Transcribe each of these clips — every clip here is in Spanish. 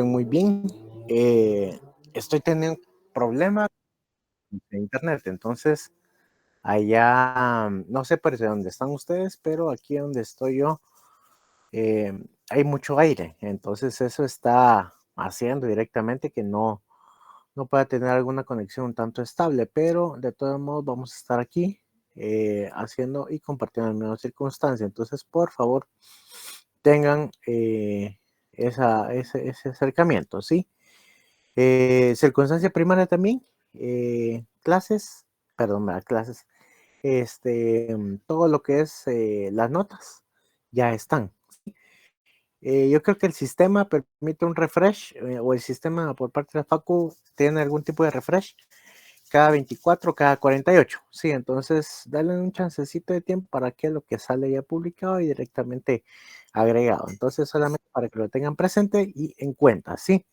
Muy bien. Estoy teniendo problemas de internet, entonces allá, no sé por dónde están ustedes, pero aquí donde estoy yo hay mucho aire, entonces eso está haciendo directamente que no pueda tener alguna conexión un tanto estable, pero de todos modos vamos a estar aquí haciendo y compartiendo las mismas circunstancias. Entonces, por favor, tengan ese acercamiento, ¿sí? Circunstancia primaria también, clases, perdón, clases, todo lo que es las notas ya están. Yo creo que el sistema permite un refresh o el sistema por parte de la Facu tiene algún tipo de refresh cada 24, cada 48. Sí, entonces dale un chancecito de tiempo para que lo que sale ya publicado y directamente agregado. Entonces solamente para que lo tengan presente y en cuenta, ¿sí?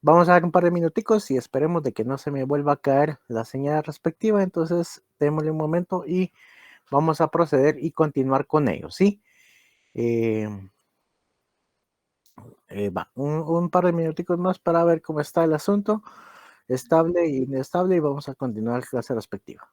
Vamos a dar un par de minuticos y esperemos de que no se me vuelva a caer la señal respectiva. Entonces démosle un momento y vamos a proceder y continuar con ello, ¿sí? Eh, un par de minuticos más para ver cómo está el asunto, estable e inestable, y vamos a continuar la clase respectiva.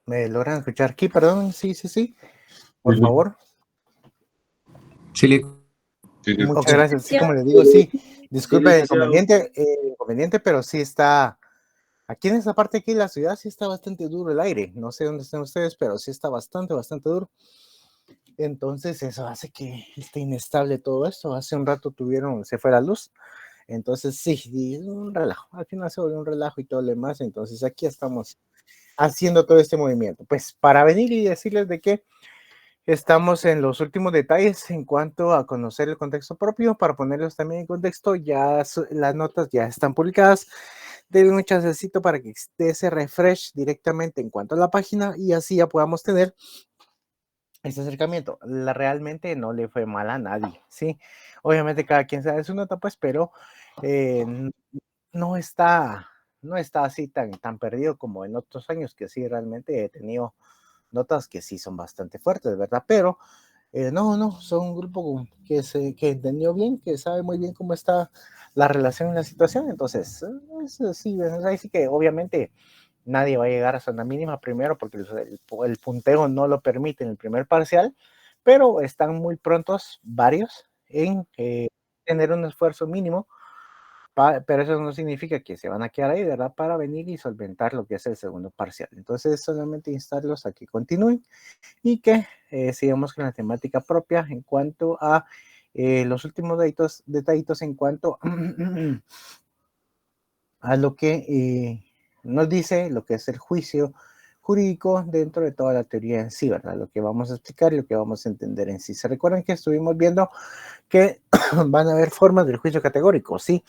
¿Me logran escuchar aquí? Perdón, sí, por favor. Chile. Muchas gracias. Sí, como les digo, sí, disculpe el inconveniente, pero sí está, aquí en esta parte aquí de la ciudad sí está bastante duro el aire. No sé dónde están ustedes, pero sí está bastante duro. Entonces eso hace que esté inestable todo esto. Hace un rato se fue la luz. Entonces sí, un relajo. Al final se volvió un relajo y todo lo demás. Entonces aquí estamos haciendo todo este movimiento? Pues para venir y decirles de que estamos en los últimos detalles en cuanto a conocer el contexto propio. Para ponerlos también en contexto, ya las notas ya están publicadas. Denle un chancecito para que esté ese refresh directamente en cuanto a la página y así ya podamos tener este acercamiento. Realmente no le fue mal a nadie, ¿sí? Obviamente cada quien sabe su nota, pues, pero eh, no está, no está así tan perdido como en otros años, que sí realmente he tenido notas que sí son bastante fuertes, ¿verdad? Pero no, son un grupo que entendió bien, que sabe muy bien cómo está la relación en la situación. Entonces, sí, ahí sí que obviamente nadie va a llegar a zona mínima primero porque el punteo no lo permite en el primer parcial, pero están muy prontos varios en tener un esfuerzo mínimo, pero eso no significa que se van a quedar ahí, ¿verdad? Para venir y solventar lo que es el segundo parcial. Entonces, solamente instarlos a que continúen y que sigamos con la temática propia en cuanto a los últimos detallitos en cuanto a lo que nos dice lo que es el juicio jurídico dentro de toda la teoría en sí, ¿verdad? Lo que vamos a explicar y lo que vamos a entender en sí. ¿Se recuerdan que estuvimos viendo que van a haber formas del juicio categórico? Sí.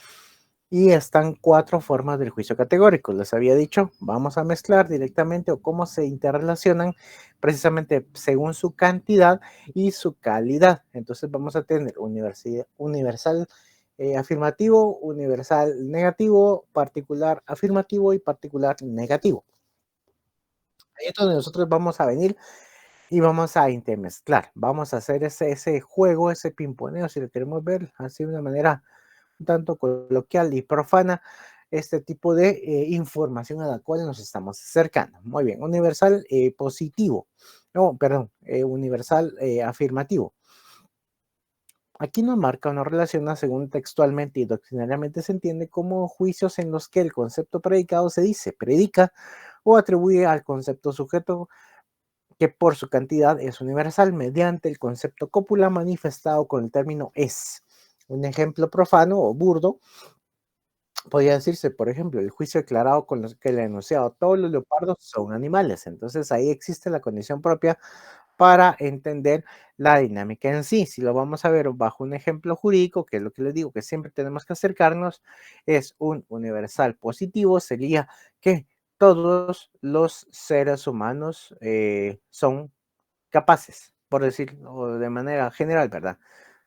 Y están 4 formas del juicio categórico. Les había dicho, vamos a mezclar directamente o cómo se interrelacionan precisamente según su cantidad y su calidad. Entonces vamos a tener universal afirmativo, universal negativo, particular afirmativo y particular negativo. Ahí es donde nosotros vamos a venir y vamos a intermezclar. Vamos a hacer ese juego, ese pimponeo, si lo queremos ver así de una manera un tanto coloquial y profana, este tipo de información a la cual nos estamos acercando. Muy bien, universal positivo, no, perdón, universal afirmativo. Aquí nos marca o nos relaciona según textualmente y doctrinariamente se entiende como juicios en los que el concepto predicado se dice, predica o atribuye al concepto sujeto que por su cantidad es universal mediante el concepto cópula manifestado con el término es. Un ejemplo profano o burdo podría decirse, por ejemplo, el juicio declarado con los que el enunciado, todos los leopardos son animales. Entonces ahí existe la condición propia para entender la dinámica en sí. Si lo vamos a ver bajo un ejemplo jurídico, que es lo que les digo que siempre tenemos que acercarnos, es un universal positivo, sería que todos los seres humanos son capaces, por decirlo de manera general, ¿verdad?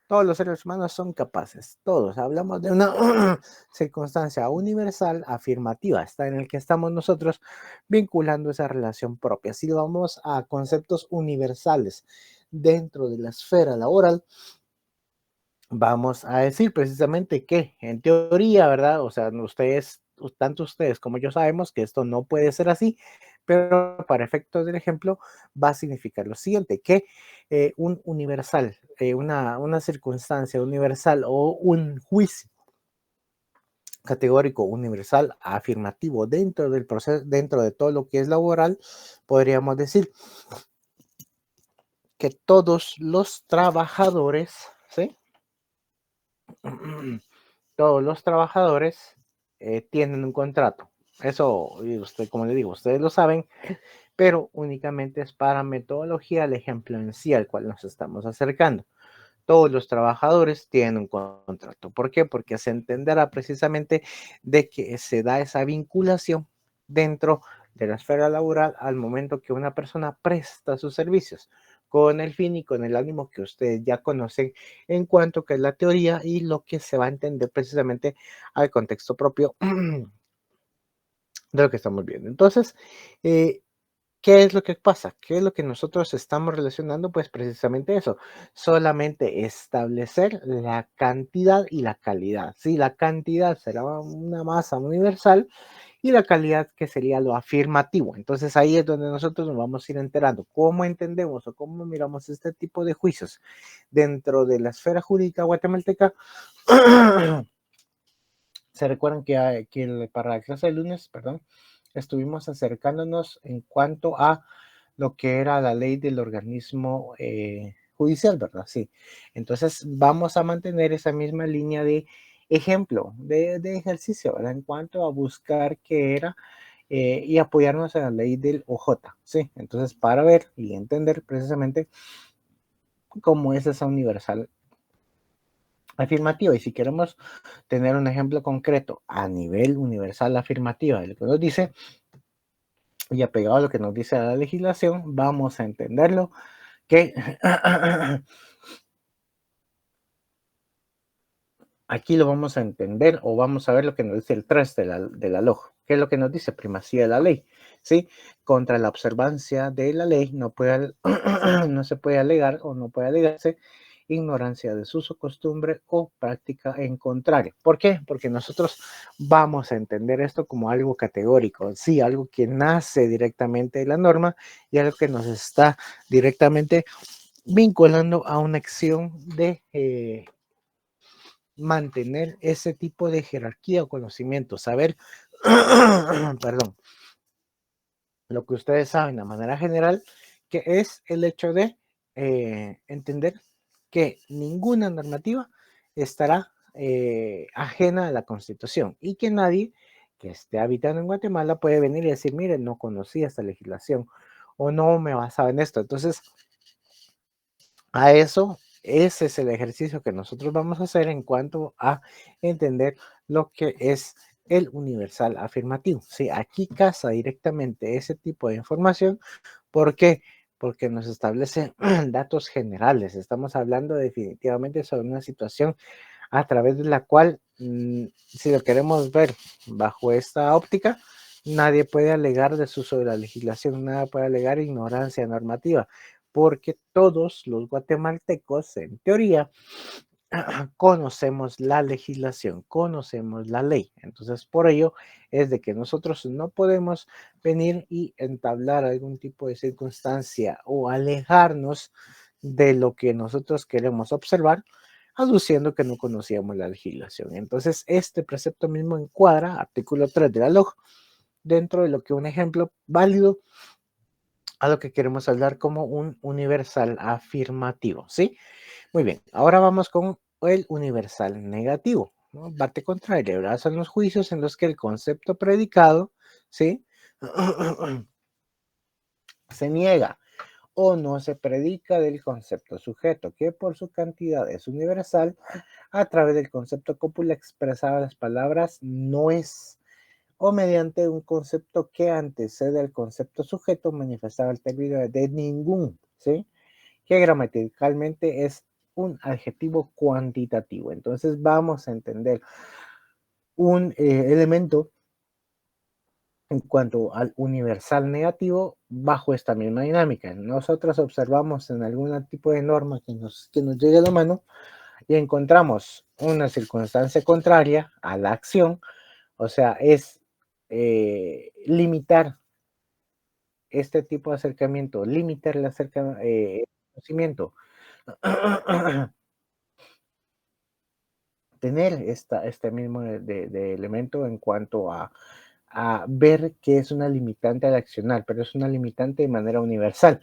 Todos los seres humanos son capaces, todos. Hablamos de una circunstancia universal afirmativa, está en el que estamos nosotros vinculando esa relación propia. Si vamos a conceptos universales dentro de la esfera laboral, vamos a decir precisamente que en teoría, ¿verdad? O sea, ustedes, tanto ustedes como yo sabemos que esto no puede ser así, pero para efectos del ejemplo va a significar lo siguiente, que un universal, una circunstancia universal o un juicio categórico universal afirmativo dentro del proceso, dentro de todo lo que es laboral, podríamos decir que todos los trabajadores, ¿sí? Todos los trabajadores tienen un contrato. Eso, y usted, como le digo, ustedes lo saben, pero únicamente es para metodología el ejemplo en sí al cual nos estamos acercando. Todos los trabajadores tienen un contrato. ¿Por qué? Porque se entenderá precisamente de que se da esa vinculación dentro de la esfera laboral al momento que una persona presta sus servicios, con el fin y con el ánimo que ustedes ya conocen en cuanto que es la teoría y lo que se va a entender precisamente al contexto propio de lo que estamos viendo. Entonces, eh, ¿qué es lo que pasa? ¿Qué es lo que nosotros estamos relacionando? Pues precisamente eso, solamente establecer la cantidad y la calidad. Sí, la cantidad será una masa universal y la calidad que sería lo afirmativo. Entonces ahí es donde nosotros nos vamos a ir enterando cómo entendemos o cómo miramos este tipo de juicios dentro de la esfera jurídica guatemalteca. Se recuerdan que para la clase de lunes, perdón, estuvimos acercándonos en cuanto a lo que era la ley del organismo judicial, ¿verdad? Sí. Entonces vamos a mantener esa misma línea de ejemplo, de ejercicio, ¿verdad? En cuanto a buscar qué era y apoyarnos en la ley del OJ, ¿sí? Entonces, para ver y entender precisamente cómo es esa universal afirmativa. Y si queremos tener un ejemplo concreto a nivel universal afirmativa de lo que nos dice, y apegado a lo que nos dice la legislación, vamos a entenderlo que aquí lo vamos a entender o vamos a ver lo que nos dice el 3 de la LOJ. ¿Qué es lo que nos dice? Primacía de la ley. ¿Sí? Contra la observancia de la ley no se puede alegar o no puede alegarse ignorancia de uso, costumbre o práctica en contrario. ¿Por qué? Porque nosotros vamos a entender esto como algo categórico, sí, algo que nace directamente de la norma y algo que nos está directamente vinculando a una acción de mantener ese tipo de jerarquía o conocimiento, saber, perdón, lo que ustedes saben de manera general, que es el hecho de entender que ninguna normativa estará ajena a la Constitución y que nadie que esté habitando en Guatemala puede venir y decir, mire, no conocía esta legislación o no me basaba en esto. Entonces, a eso, ese es el ejercicio que nosotros vamos a hacer en cuanto a entender lo que es el universal afirmativo. Sí, aquí casa directamente ese tipo de información. ¿Por qué? Porque nos establece datos generales. Estamos hablando definitivamente sobre una situación a través de la cual, si lo queremos ver bajo esta óptica, nadie puede alegar desuso de la legislación, nada puede alegar ignorancia normativa, porque todos los guatemaltecos, en teoría, conocemos la legislación, conocemos la ley. Entonces, por ello es de que nosotros no podemos venir y entablar algún tipo de circunstancia o alejarnos de lo que nosotros queremos observar, aduciendo que no conocíamos la legislación. Entonces, este precepto mismo encuadra, artículo 3 de la LOG, dentro de lo que un ejemplo válido a lo que queremos hablar como un universal afirmativo, ¿sí? Muy bien, ahora vamos con el universal negativo, ¿no? Parte contraria, ¿verdad? Son los juicios en los que el concepto predicado, ¿sí? Se niega o no se predica del concepto sujeto, que por su cantidad es universal, a través del concepto cópula expresaba las palabras no es, o mediante un concepto que antecede al concepto sujeto manifestaba el término de ningún, ¿sí? Que gramaticalmente es un adjetivo cuantitativo. Entonces vamos a entender un elemento en cuanto al universal negativo bajo esta misma dinámica. Nosotros observamos en algún tipo de norma que nos llegue a la mano y encontramos una circunstancia contraria a la acción, o sea, es limitar este tipo de acercamiento, limitar el conocimiento, tener este mismo de elemento en cuanto a ver que es una limitante al accionar, pero es una limitante de manera universal.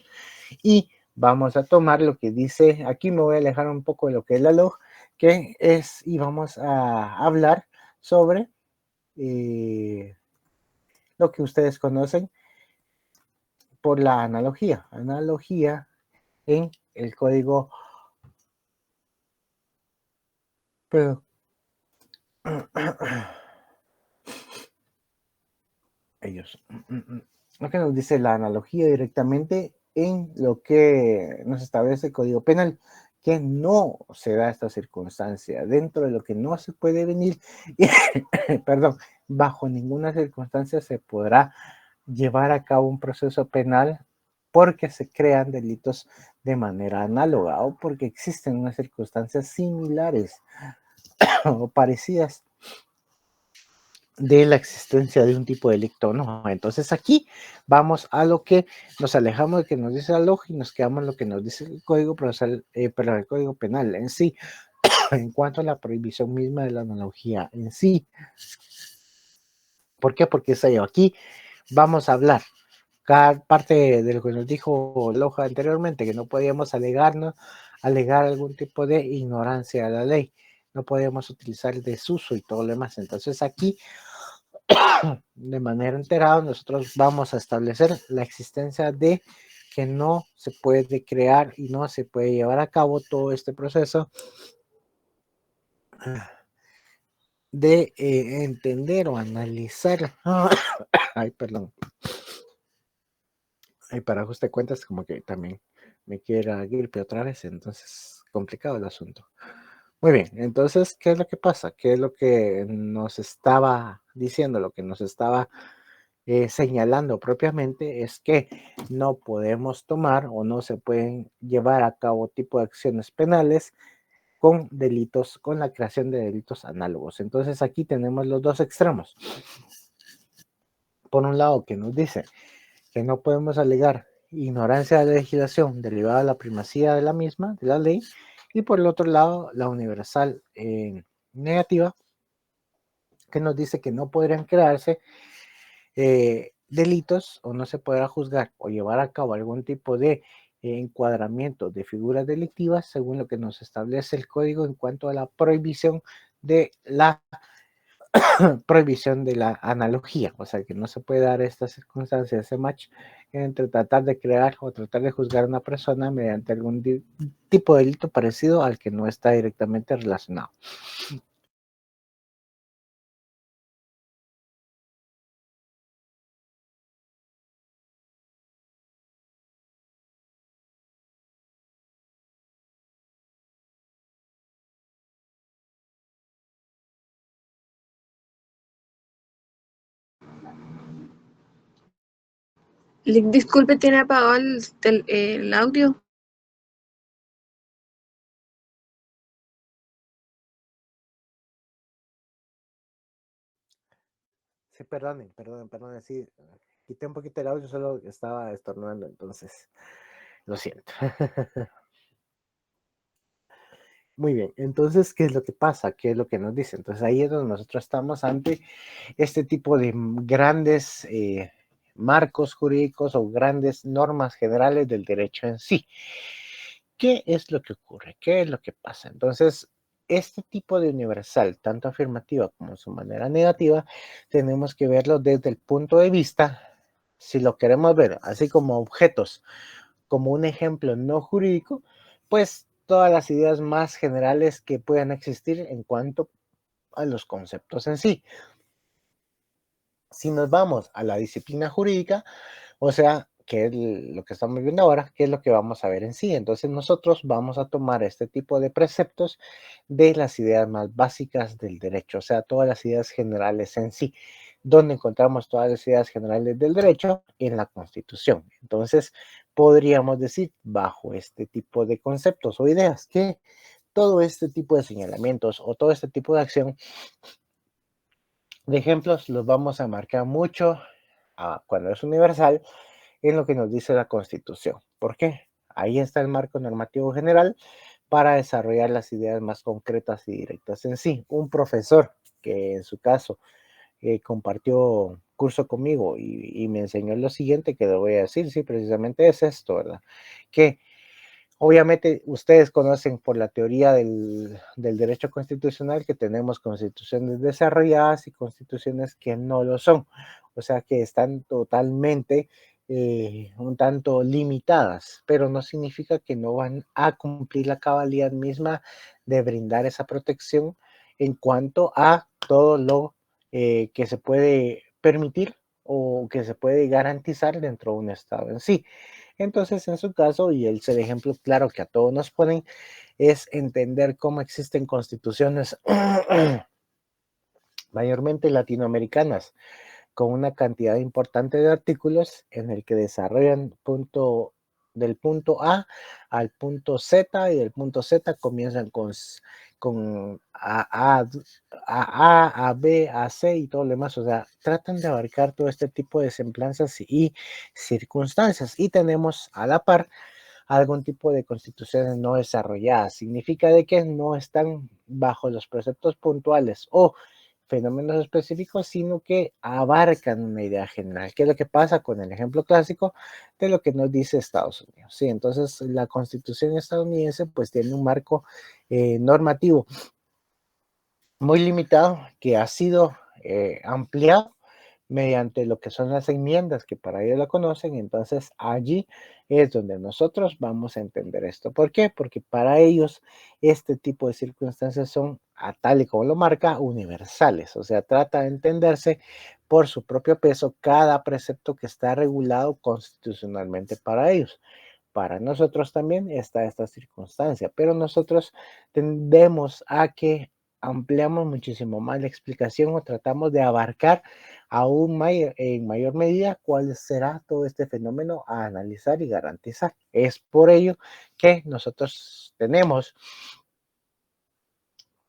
Y vamos a tomar lo que dice, aquí me voy a alejar un poco de lo que es la LOG, que es, y vamos a hablar sobre lo que ustedes conocen por la analogía. Analogía en el código, pero ellos, lo que nos dice la analogía directamente en lo que nos establece el Código Penal, que no se da esta circunstancia, dentro de lo que no se puede venir, perdón, bajo ninguna circunstancia se podrá llevar a cabo un proceso penal porque se crean delitos de manera análoga o porque existen unas circunstancias similares o parecidas de la existencia de un tipo de delicto, ¿no? Entonces aquí vamos a lo que nos alejamos de que nos dice la LOG y nos quedamos en lo que nos dice el Código Procesal, perdón, el Código Penal en sí, en cuanto a la prohibición misma de la analogía en sí. ¿Por qué? Porque aquí vamos a hablar cada parte de lo que nos dijo Loja anteriormente, que no podíamos alegar algún tipo de ignorancia de la ley, no podíamos utilizar el desuso y todo lo demás. Entonces aquí de manera enterada, nosotros vamos a establecer la existencia de que no se puede crear y no se puede llevar a cabo todo este proceso de entender o analizar. Ay, perdón. Ay, para ajuste cuentas, como que también me quiera gripe otra vez, entonces complicado el asunto. Muy bien, entonces, ¿qué es lo que pasa? ¿Qué es lo que nos estaba diciendo? Lo que nos estaba señalando propiamente es que no podemos tomar o no se pueden llevar a cabo tipo de acciones penales con delitos, con la creación de delitos análogos. Entonces aquí tenemos los dos extremos. Por un lado, que nos dice que no podemos alegar ignorancia de la legislación derivada de la primacía de la misma, de la ley, y por el otro lado, la universal negativa, que nos dice que no podrían crearse delitos o no se podrá juzgar o llevar a cabo algún tipo de encuadramiento de figuras delictivas según lo que nos establece el código en cuanto a la prohibición de la prohibición de la analogía, o sea que no se puede dar esta circunstancia, ese match entre tratar de crear o tratar de juzgar a una persona mediante algún tipo de delito parecido al que no está directamente relacionado. Disculpe, ¿tiene apagado el audio? Sí, perdonen, sí, quité un poquito el audio, solo estaba estornudando, entonces lo siento. Muy bien, entonces, ¿qué es lo que pasa? ¿Qué es lo que nos dice? Entonces ahí es donde nosotros estamos ante este tipo de grandes marcos jurídicos o grandes normas generales del derecho en sí. ¿Qué es lo que ocurre? ¿Qué es lo que pasa? Entonces, este tipo de universal, tanto afirmativa como su manera negativa, tenemos que verlo desde el punto de vista, si lo queremos ver así como objetos, como un ejemplo no jurídico, pues todas las ideas más generales que puedan existir en cuanto a los conceptos en sí. Si nos vamos a la disciplina jurídica, o sea, que es lo que estamos viendo ahora, qué es lo que vamos a ver en sí. Entonces nosotros vamos a tomar este tipo de preceptos de las ideas más básicas del derecho, o sea, todas las ideas generales en sí. ¿Dónde encontramos todas las ideas generales del derecho? En la Constitución. Entonces, podríamos decir, bajo este tipo de conceptos o ideas, que todo este tipo de señalamientos o todo este tipo de acción de ejemplos los vamos a marcar mucho cuando es universal en lo que nos dice la Constitución. ¿Por qué? Ahí está el marco normativo general para desarrollar las ideas más concretas y directas en sí. Un profesor que en su caso compartió curso conmigo y me enseñó lo siguiente que le voy a decir, sí, precisamente es esto, ¿verdad? Que obviamente ustedes conocen por la teoría del derecho constitucional que tenemos constituciones desarrolladas y constituciones que no lo son, o sea que están totalmente un tanto limitadas, pero no significa que no van a cumplir la cabalidad misma de brindar esa protección en cuanto a todo lo que se puede permitir o que se puede garantizar dentro de un Estado en sí. Entonces, en su caso, y el ejemplo claro que a todos nos ponen, es entender cómo existen constituciones mayormente latinoamericanas, con una cantidad importante de artículos en el que desarrollan del punto A al punto Z y del punto Z comienzan con A, B, A, C y todo lo demás. O sea, tratan de abarcar todo este tipo de semblanzas y circunstancias. Y tenemos a la par algún tipo de constituciones no desarrolladas. Significa de que no están bajo los preceptos puntuales o fenómenos específicos, sino que abarcan una idea general. ¿Qué es lo que pasa con el ejemplo clásico de lo que nos dice Estados Unidos? Sí, entonces la Constitución estadounidense pues tiene un marco normativo muy limitado que ha sido ampliado mediante lo que son las enmiendas que para ellos la conocen. Entonces allí es donde nosotros vamos a entender esto. ¿Por qué? Porque para ellos este tipo de circunstancias son, a tal y como lo marca, universales. O sea, trata de entenderse por su propio peso cada precepto que está regulado constitucionalmente para ellos. Para nosotros también está esta circunstancia, pero nosotros tendemos a que ampliamos muchísimo más la explicación o tratamos de abarcar aún en mayor medida cuál será todo este fenómeno a analizar y garantizar. Es por ello que nosotros tenemos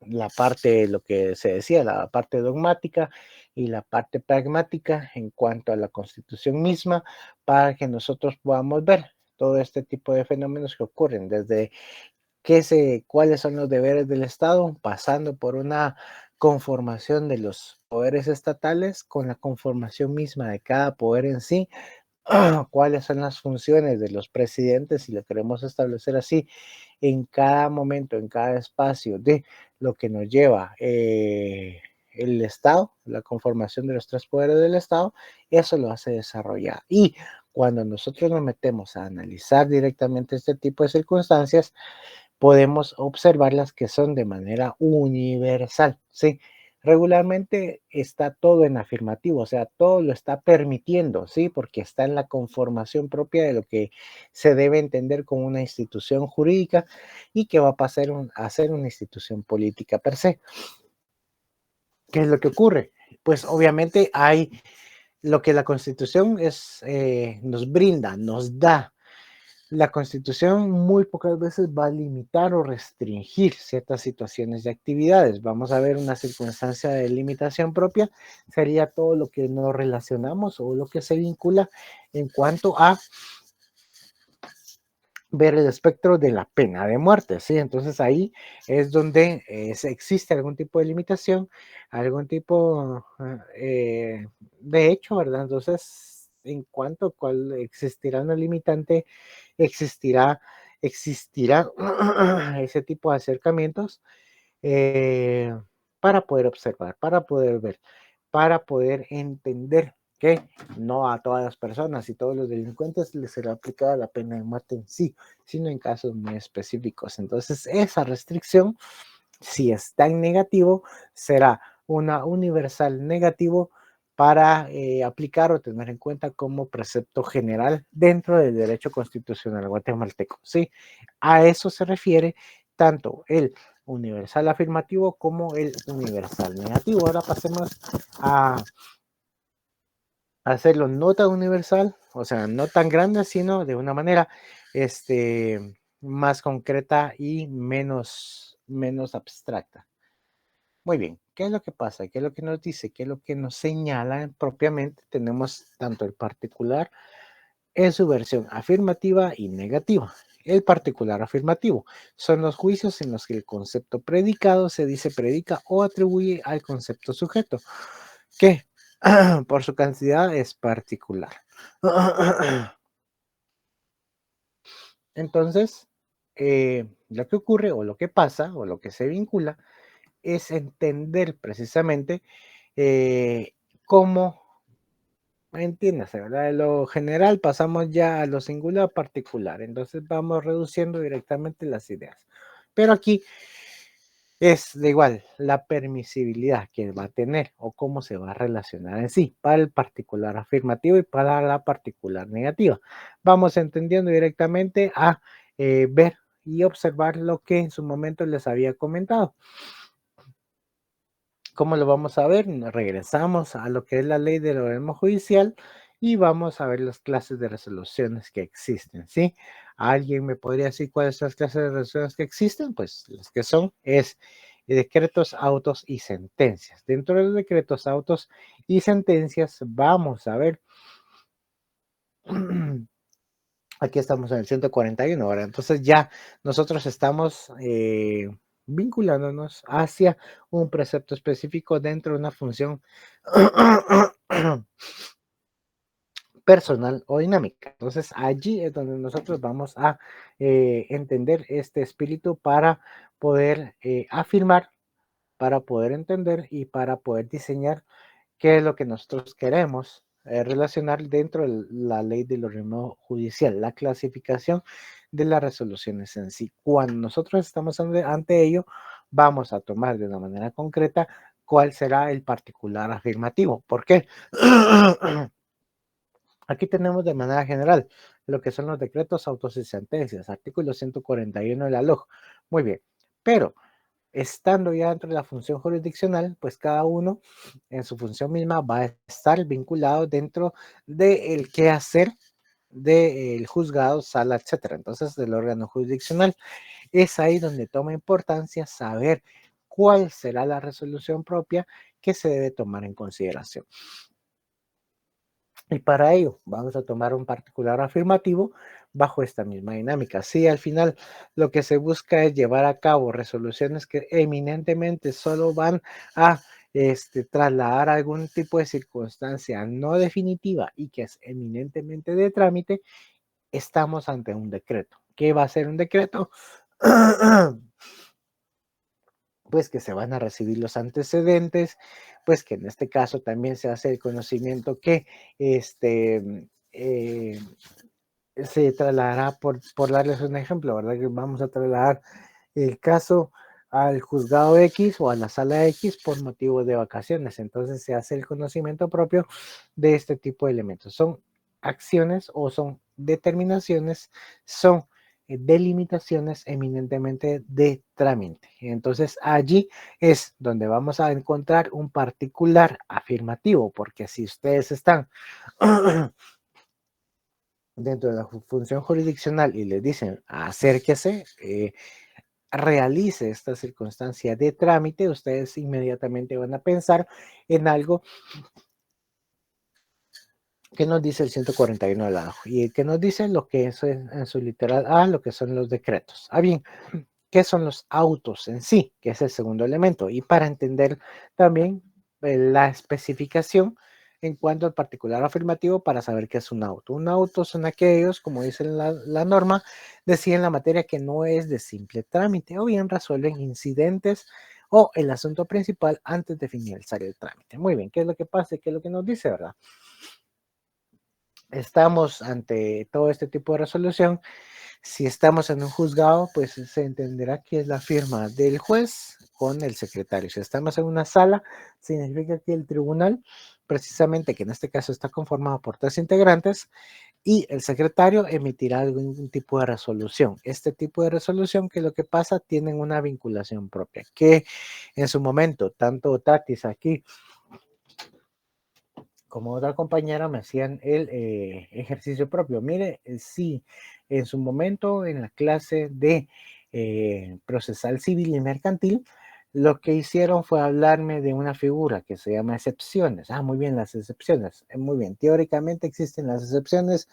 la parte, lo que se decía, la parte dogmática y la parte pragmática en cuanto a la Constitución misma, para que nosotros podamos ver todo este tipo de fenómenos que ocurren, desde cuáles son los deberes del Estado, pasando por una conformación de los poderes estatales con la conformación misma de cada poder en sí, cuáles son las funciones de los presidentes, si lo queremos establecer así, en cada momento, en cada espacio de lo que nos lleva el Estado, la conformación de los tres poderes del Estado, eso lo hace desarrollar. Y cuando nosotros nos metemos a analizar directamente este tipo de circunstancias, podemos observar las que son de manera universal, ¿sí? Regularmente está todo en afirmativo, o sea, todo lo está permitiendo, ¿sí? Porque está en la conformación propia de lo que se debe entender como una institución jurídica y que va a pasar a ser una institución política per se. ¿Qué es lo que ocurre? Pues obviamente hay lo que la Constitución nos brinda, nos da. La Constitución muy pocas veces va a limitar o restringir ciertas situaciones de actividades. Vamos a ver una circunstancia de limitación propia, sería todo lo que nos relacionamos o lo que se vincula en cuanto a ver el espectro de la pena de muerte, ¿sí? Entonces ahí es donde existe algún tipo de limitación, algún tipo de hecho, ¿verdad? Entonces, en cuanto a cuál existirá una limitante, existirá ese tipo de acercamientos eh, para poder observar, para poder ver, para poder entender que no a todas las personas y todos los delincuentes les será aplicada la pena de muerte en sí, sino en casos muy específicos. Entonces, esa restricción, si está en negativo, será una universal negativo para aplicar o tener en cuenta como precepto general dentro del derecho constitucional guatemalteco. ¿Sí? A eso se refiere tanto el universal afirmativo como el universal negativo. Ahora pasemos a hacerlo no tan universal, o sea, no tan grande, sino de una manera más concreta y menos abstracta. Muy bien, ¿qué es lo que pasa? ¿Qué es lo que nos dice? ¿Qué es lo que nos señala propiamente? Tenemos tanto el particular en su versión afirmativa y negativa. El particular afirmativo son los juicios en los que el concepto predicado se dice predica o atribuye al concepto sujeto, que por su cantidad es particular. Entonces, lo que ocurre o lo que pasa o lo que se vincula es entender precisamente cómo, entiéndase, ¿verdad? De lo general pasamos ya a lo singular particular, entonces vamos reduciendo directamente las ideas. Pero aquí es de igual la permisibilidad que va a tener o cómo se va a relacionar en sí para el particular afirmativo y para la particular negativa. Vamos entendiendo directamente a ver y observar lo que en su momento les había comentado. ¿Cómo lo vamos a ver? Regresamos a lo que es la ley del organismo judicial y vamos a ver las clases de resoluciones que existen, ¿sí? ¿Alguien me podría decir cuáles son las clases de resoluciones que existen? Pues las que son es decretos, autos y sentencias. Dentro de los decretos, autos y sentencias vamos a ver, aquí estamos en el 141 ahora, entonces ya nosotros estamos vinculándonos hacia un precepto específico dentro de una función personal o dinámica. Entonces allí es donde nosotros vamos a entender este espíritu para poder afirmar, para poder entender y para poder diseñar ¿qué es lo que nosotros queremos relacionar dentro de la ley del organismo judicial? La clasificación de las resoluciones en sí. Cuando nosotros estamos ante ello, vamos a tomar de una manera concreta cuál será el particular afirmativo. ¿Por qué? Aquí tenemos de manera general lo que son los decretos, autos y sentencias, artículo 141 de la LOJ. Muy bien, pero estando ya dentro de la función jurisdiccional, pues cada uno en su función misma va a estar vinculado dentro del quehacer del juzgado, sala, etcétera. Entonces, del órgano jurisdiccional. Es ahí donde toma importancia saber cuál será la resolución propia que se debe tomar en consideración. Y para ello vamos a tomar un particular afirmativo bajo esta misma dinámica. Si al final lo que se busca es llevar a cabo resoluciones que eminentemente solo van a trasladar algún tipo de circunstancia no definitiva y que es eminentemente de trámite, estamos ante un decreto. ¿Qué va a ser un decreto? Pues que se van a recibir los antecedentes, pues que en este caso también se hace el conocimiento que se trasladará, por darles un ejemplo, ¿verdad? Que vamos a trasladar el caso al juzgado X o a la sala X por motivo de vacaciones. Entonces se hace el conocimiento propio de este tipo de elementos. Son acciones o son determinaciones, son delimitaciones eminentemente de trámite. Entonces allí es donde vamos a encontrar un particular afirmativo, porque si ustedes están dentro de la función jurisdiccional y les dicen acérquese, realice esta circunstancia de trámite, ustedes inmediatamente van a pensar en algo que nos dice el 141 de la AJO y que nos dice lo que es en su literal A, lo que son los decretos. Bien, ¿qué son los autos en sí? Que es el segundo elemento. Y para entender también la especificación en cuanto al particular afirmativo para saber qué es un auto. Un auto son aquellos, como dice la norma, deciden la materia que no es de simple trámite o bien resuelven incidentes o el asunto principal antes de finalizar el trámite. Muy bien, ¿qué es lo que pasa? ¿Qué es lo que nos dice, verdad? Estamos ante todo este tipo de resolución. Si estamos en un juzgado, pues se entenderá que es la firma del juez con el secretario. Si estamos en una sala, significa que el tribunal, precisamente que en este caso está conformado por 3 integrantes, y el secretario emitirá algún tipo de resolución. Este tipo de resolución, que lo que pasa, tienen una vinculación propia, que en su momento, tanto Tatis aquí como otra compañera me hacían el ejercicio propio. Mire, sí, en su momento en la clase de procesal civil y mercantil, lo que hicieron fue hablarme de una figura que se llama excepciones. Muy bien, las excepciones. Muy bien, teóricamente existen las excepciones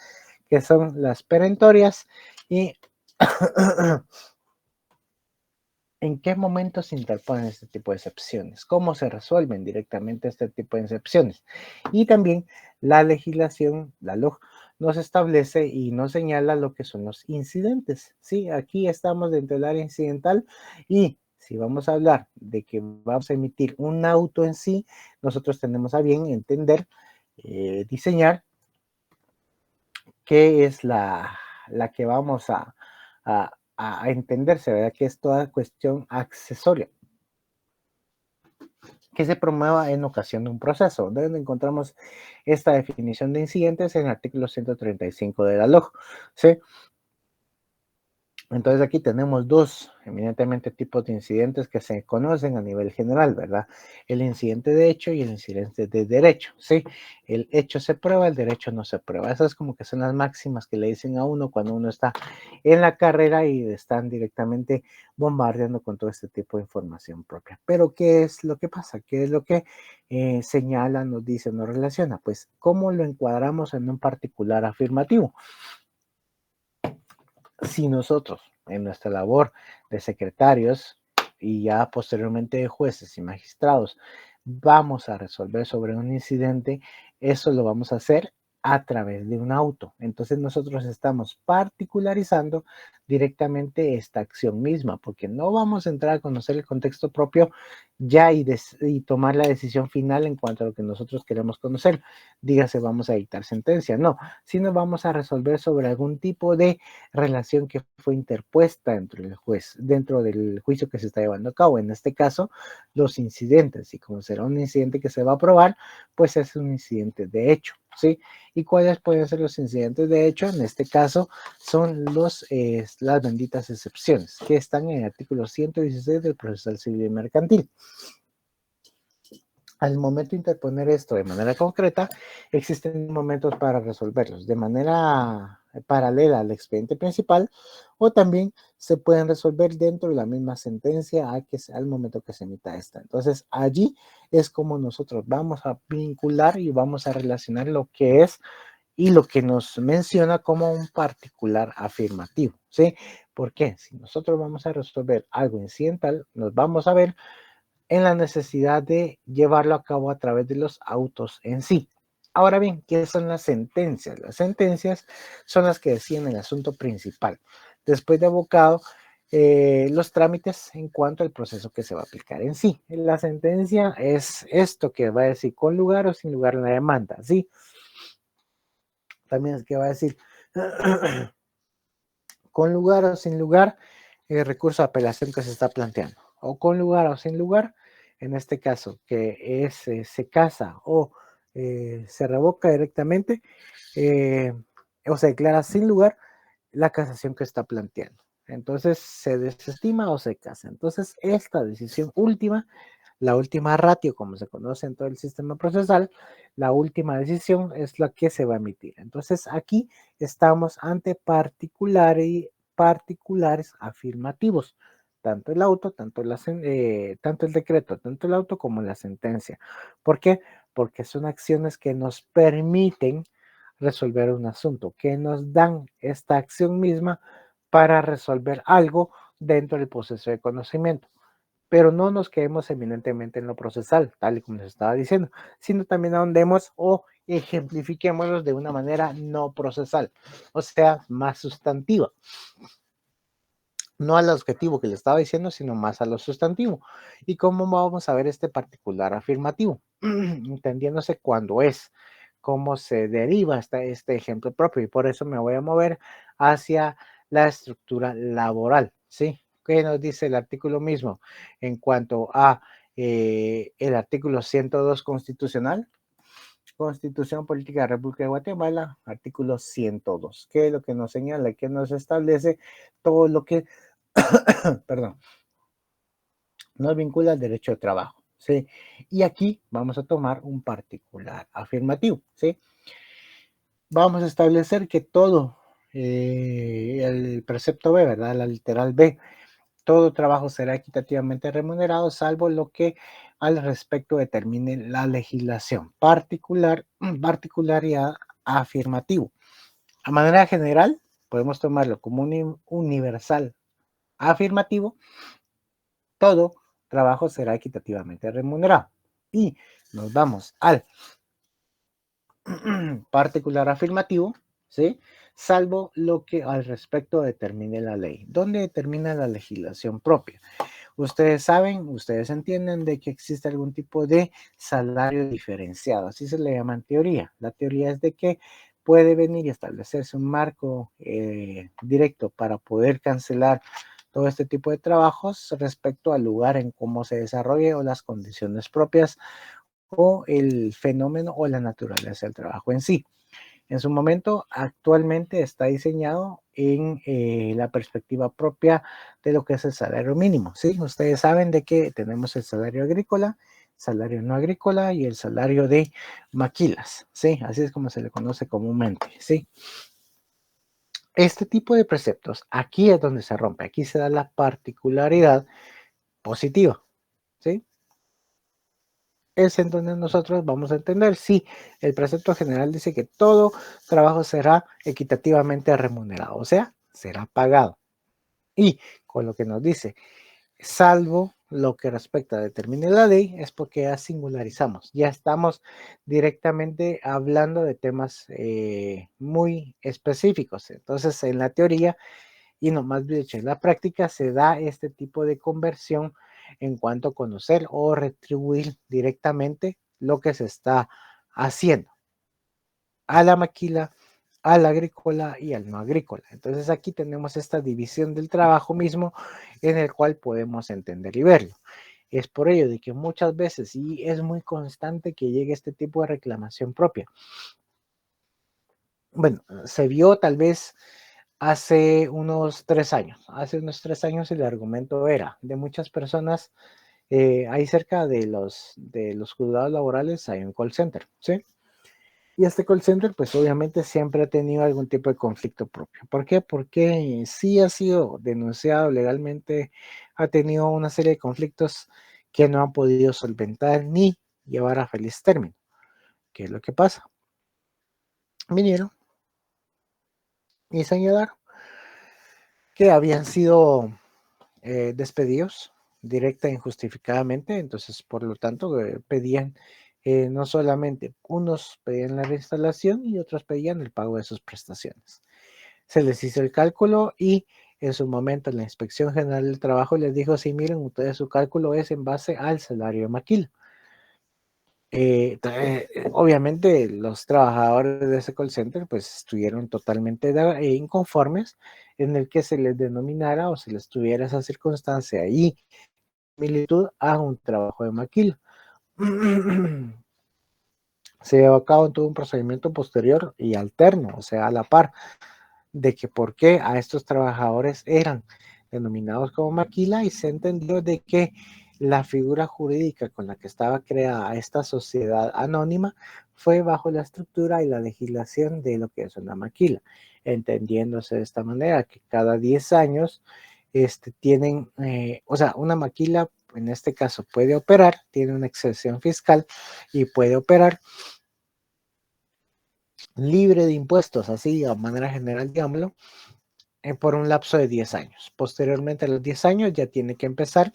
que son las perentorias y ¿en qué momento se interponen este tipo de excepciones? ¿Cómo se resuelven directamente este tipo de excepciones? Y también la legislación, la LOJ, nos establece y nos señala lo que son los incidentes. Sí, aquí estamos dentro del área incidental y si vamos a hablar de que vamos a emitir un auto en sí, nosotros tenemos a bien entender, diseñar qué es la que vamos a entenderse, ¿verdad? Que es toda cuestión accesoria que se promueva en ocasión de un proceso. Donde encontramos esta definición de incidentes en el artículo 135 de la LOJ, ¿sí? Entonces aquí tenemos 2 eminentemente tipos de incidentes que se conocen a nivel general, ¿verdad? El incidente de hecho y el incidente de derecho, ¿sí? El hecho se prueba, el derecho no se prueba. Esas como que son las máximas que le dicen a uno cuando uno está en la carrera y están directamente bombardeando con todo este tipo de información propia. Pero ¿qué es lo que pasa? ¿Qué es lo que señala, nos dice, nos relaciona? Pues, ¿cómo lo encuadramos en un particular afirmativo? Si nosotros en nuestra labor de secretarios y ya posteriormente de jueces y magistrados vamos a resolver sobre un incidente, eso lo vamos a hacer a través de un auto. Entonces nosotros estamos particularizando directamente esta acción misma, porque no vamos a entrar a conocer el contexto propio ya y tomar la decisión final en cuanto a lo que nosotros queremos conocer. Dígase, vamos a dictar sentencia, no, sino vamos a resolver sobre algún tipo de relación que fue interpuesta dentro del juicio que se está llevando a cabo. En este caso, los incidentes, y como será un incidente que se va a probar, pues es un incidente de hecho, ¿sí? ¿Y cuáles pueden ser los incidentes de hecho? En este caso son las benditas excepciones que están en el artículo 116 del Procesal Civil y Mercantil. Al momento de interponer esto de manera concreta, existen momentos para resolverlos de manera paralela al expediente principal, o también se pueden resolver dentro de la misma sentencia al momento que se emita esta. Entonces, allí es como nosotros vamos a vincular y vamos a relacionar lo que es y lo que nos menciona como un particular afirmativo, ¿sí? ¿Por qué? Si nosotros vamos a resolver algo incidental, nos vamos a ver en la necesidad de llevarlo a cabo a través de los autos en sí. Ahora bien, ¿qué son las sentencias? Las sentencias son las que deciden el asunto principal. Después de abocado los trámites en cuanto al proceso que se va a aplicar en sí. La sentencia es esto que va a decir con lugar o sin lugar en la demanda, ¿sí? También es que va a decir con lugar o sin lugar el recurso de apelación que se está planteando, o con lugar o sin lugar, en este caso, que se casa o se revoca directamente, o se declara sin lugar la casación que está planteando. Entonces, se desestima o se casa. Entonces, esta decisión última, la última ratio, como se conoce en todo el sistema procesal, la última decisión es la que se va a emitir. Entonces, aquí estamos ante particulares afirmativos, tanto el auto, tanto el decreto, tanto el auto como la sentencia. ¿Por qué? Porque son acciones que nos permiten resolver un asunto, que nos dan esta acción misma para resolver algo dentro del proceso de conocimiento. Pero no nos quedemos eminentemente en lo procesal, tal y como les estaba diciendo, sino también ahondemos o ejemplifiquémoslos de una manera no procesal, o sea, más sustantiva. No al objetivo que le estaba diciendo, sino más a lo sustantivo. ¿Y cómo vamos a ver este particular afirmativo? Entendiéndose cuándo es, cómo se deriva este ejemplo propio. Y por eso me voy a mover hacia la estructura laboral, ¿sí? ¿Qué nos dice el artículo mismo en cuanto a el artículo 102 constitucional? Constitución Política de la República de Guatemala, artículo 102. ¿Qué es lo que nos señala? ¿Qué nos establece? Todo lo que perdón, nos vincula al derecho de trabajo, ¿sí? Y aquí vamos a tomar un particular afirmativo, ¿sí? Vamos a establecer que todo, el precepto B, ¿verdad? La literal B, todo trabajo será equitativamente remunerado, salvo lo que al respecto determine la legislación. Particularidad afirmativo. A manera general, podemos tomarlo como un universal afirmativo. Todo trabajo será equitativamente remunerado. Y nos vamos al particular afirmativo, ¿sí? Salvo lo que al respecto determine la ley. ¿Dónde determina la legislación propia? Ustedes saben, ustedes entienden de que existe algún tipo de salario diferenciado, así se le llama en teoría. La teoría es de que puede venir y establecerse un marco directo para poder cancelar todo este tipo de trabajos respecto al lugar en cómo se desarrolle o las condiciones propias o el fenómeno o la naturaleza del trabajo en sí. En su momento, actualmente está diseñado en la perspectiva propia de lo que es el salario mínimo, ¿sí? Ustedes saben de que tenemos el salario agrícola, salario no agrícola y el salario de maquilas, ¿sí? Así es como se le conoce comúnmente, ¿sí? Este tipo de preceptos, aquí es donde se rompe, aquí se da la particularidad positiva, ¿sí? Es en donde nosotros vamos a entender si el precepto general dice que todo trabajo será equitativamente remunerado, o sea, será pagado. Y con lo que nos dice, salvo lo que respecta a determinar la ley es porque ya singularizamos, ya estamos directamente hablando de temas muy específicos. Entonces, en la teoría y no más bien en la práctica se da este tipo de conversión en cuanto a conocer o retribuir directamente lo que se está haciendo a la maquila, al agrícola y al no agrícola. Entonces aquí tenemos esta división del trabajo mismo en el cual podemos entender y verlo. Es por ello de que muchas veces y es muy constante que llegue este tipo de reclamación propia. Bueno, se vio tal vez hace unos 3 años. Hace unos 3 años el argumento era de muchas personas, hay cerca de los juzgados laborales, hay un call center, ¿sí? Y este call center, pues obviamente siempre ha tenido algún tipo de conflicto propio. ¿Por qué? Porque sí ha sido denunciado legalmente, ha tenido una serie de conflictos que no han podido solventar ni llevar a feliz término. ¿Qué es lo que pasa? Vinieron y señalaron que habían sido despedidos directa e injustificadamente, entonces por lo tanto pedían no solamente, unos pedían la reinstalación y otros pedían el pago de sus prestaciones. Se les hizo el cálculo y en su momento la Inspección General del Trabajo les dijo, sí, miren, ustedes su cálculo es en base al salario de maquila. Obviamente los trabajadores de ese call center pues estuvieron totalmente inconformes en el que se les denominara o se les tuviera esa circunstancia y similitud a un trabajo de maquila. Se llevó a cabo todo un procedimiento posterior y alterno, o sea, a la par, de que por qué a estos trabajadores eran denominados como maquila y se entendió de que la figura jurídica con la que estaba creada esta sociedad anónima fue bajo la estructura y la legislación de lo que es una maquila, entendiéndose de esta manera que cada 10 años tienen, o sea, una maquila en este caso puede operar, tiene una excepción fiscal y puede operar libre de impuestos, así a manera general, digámoslo, por un lapso de 10 años. Posteriormente a los 10 años ya tiene que empezar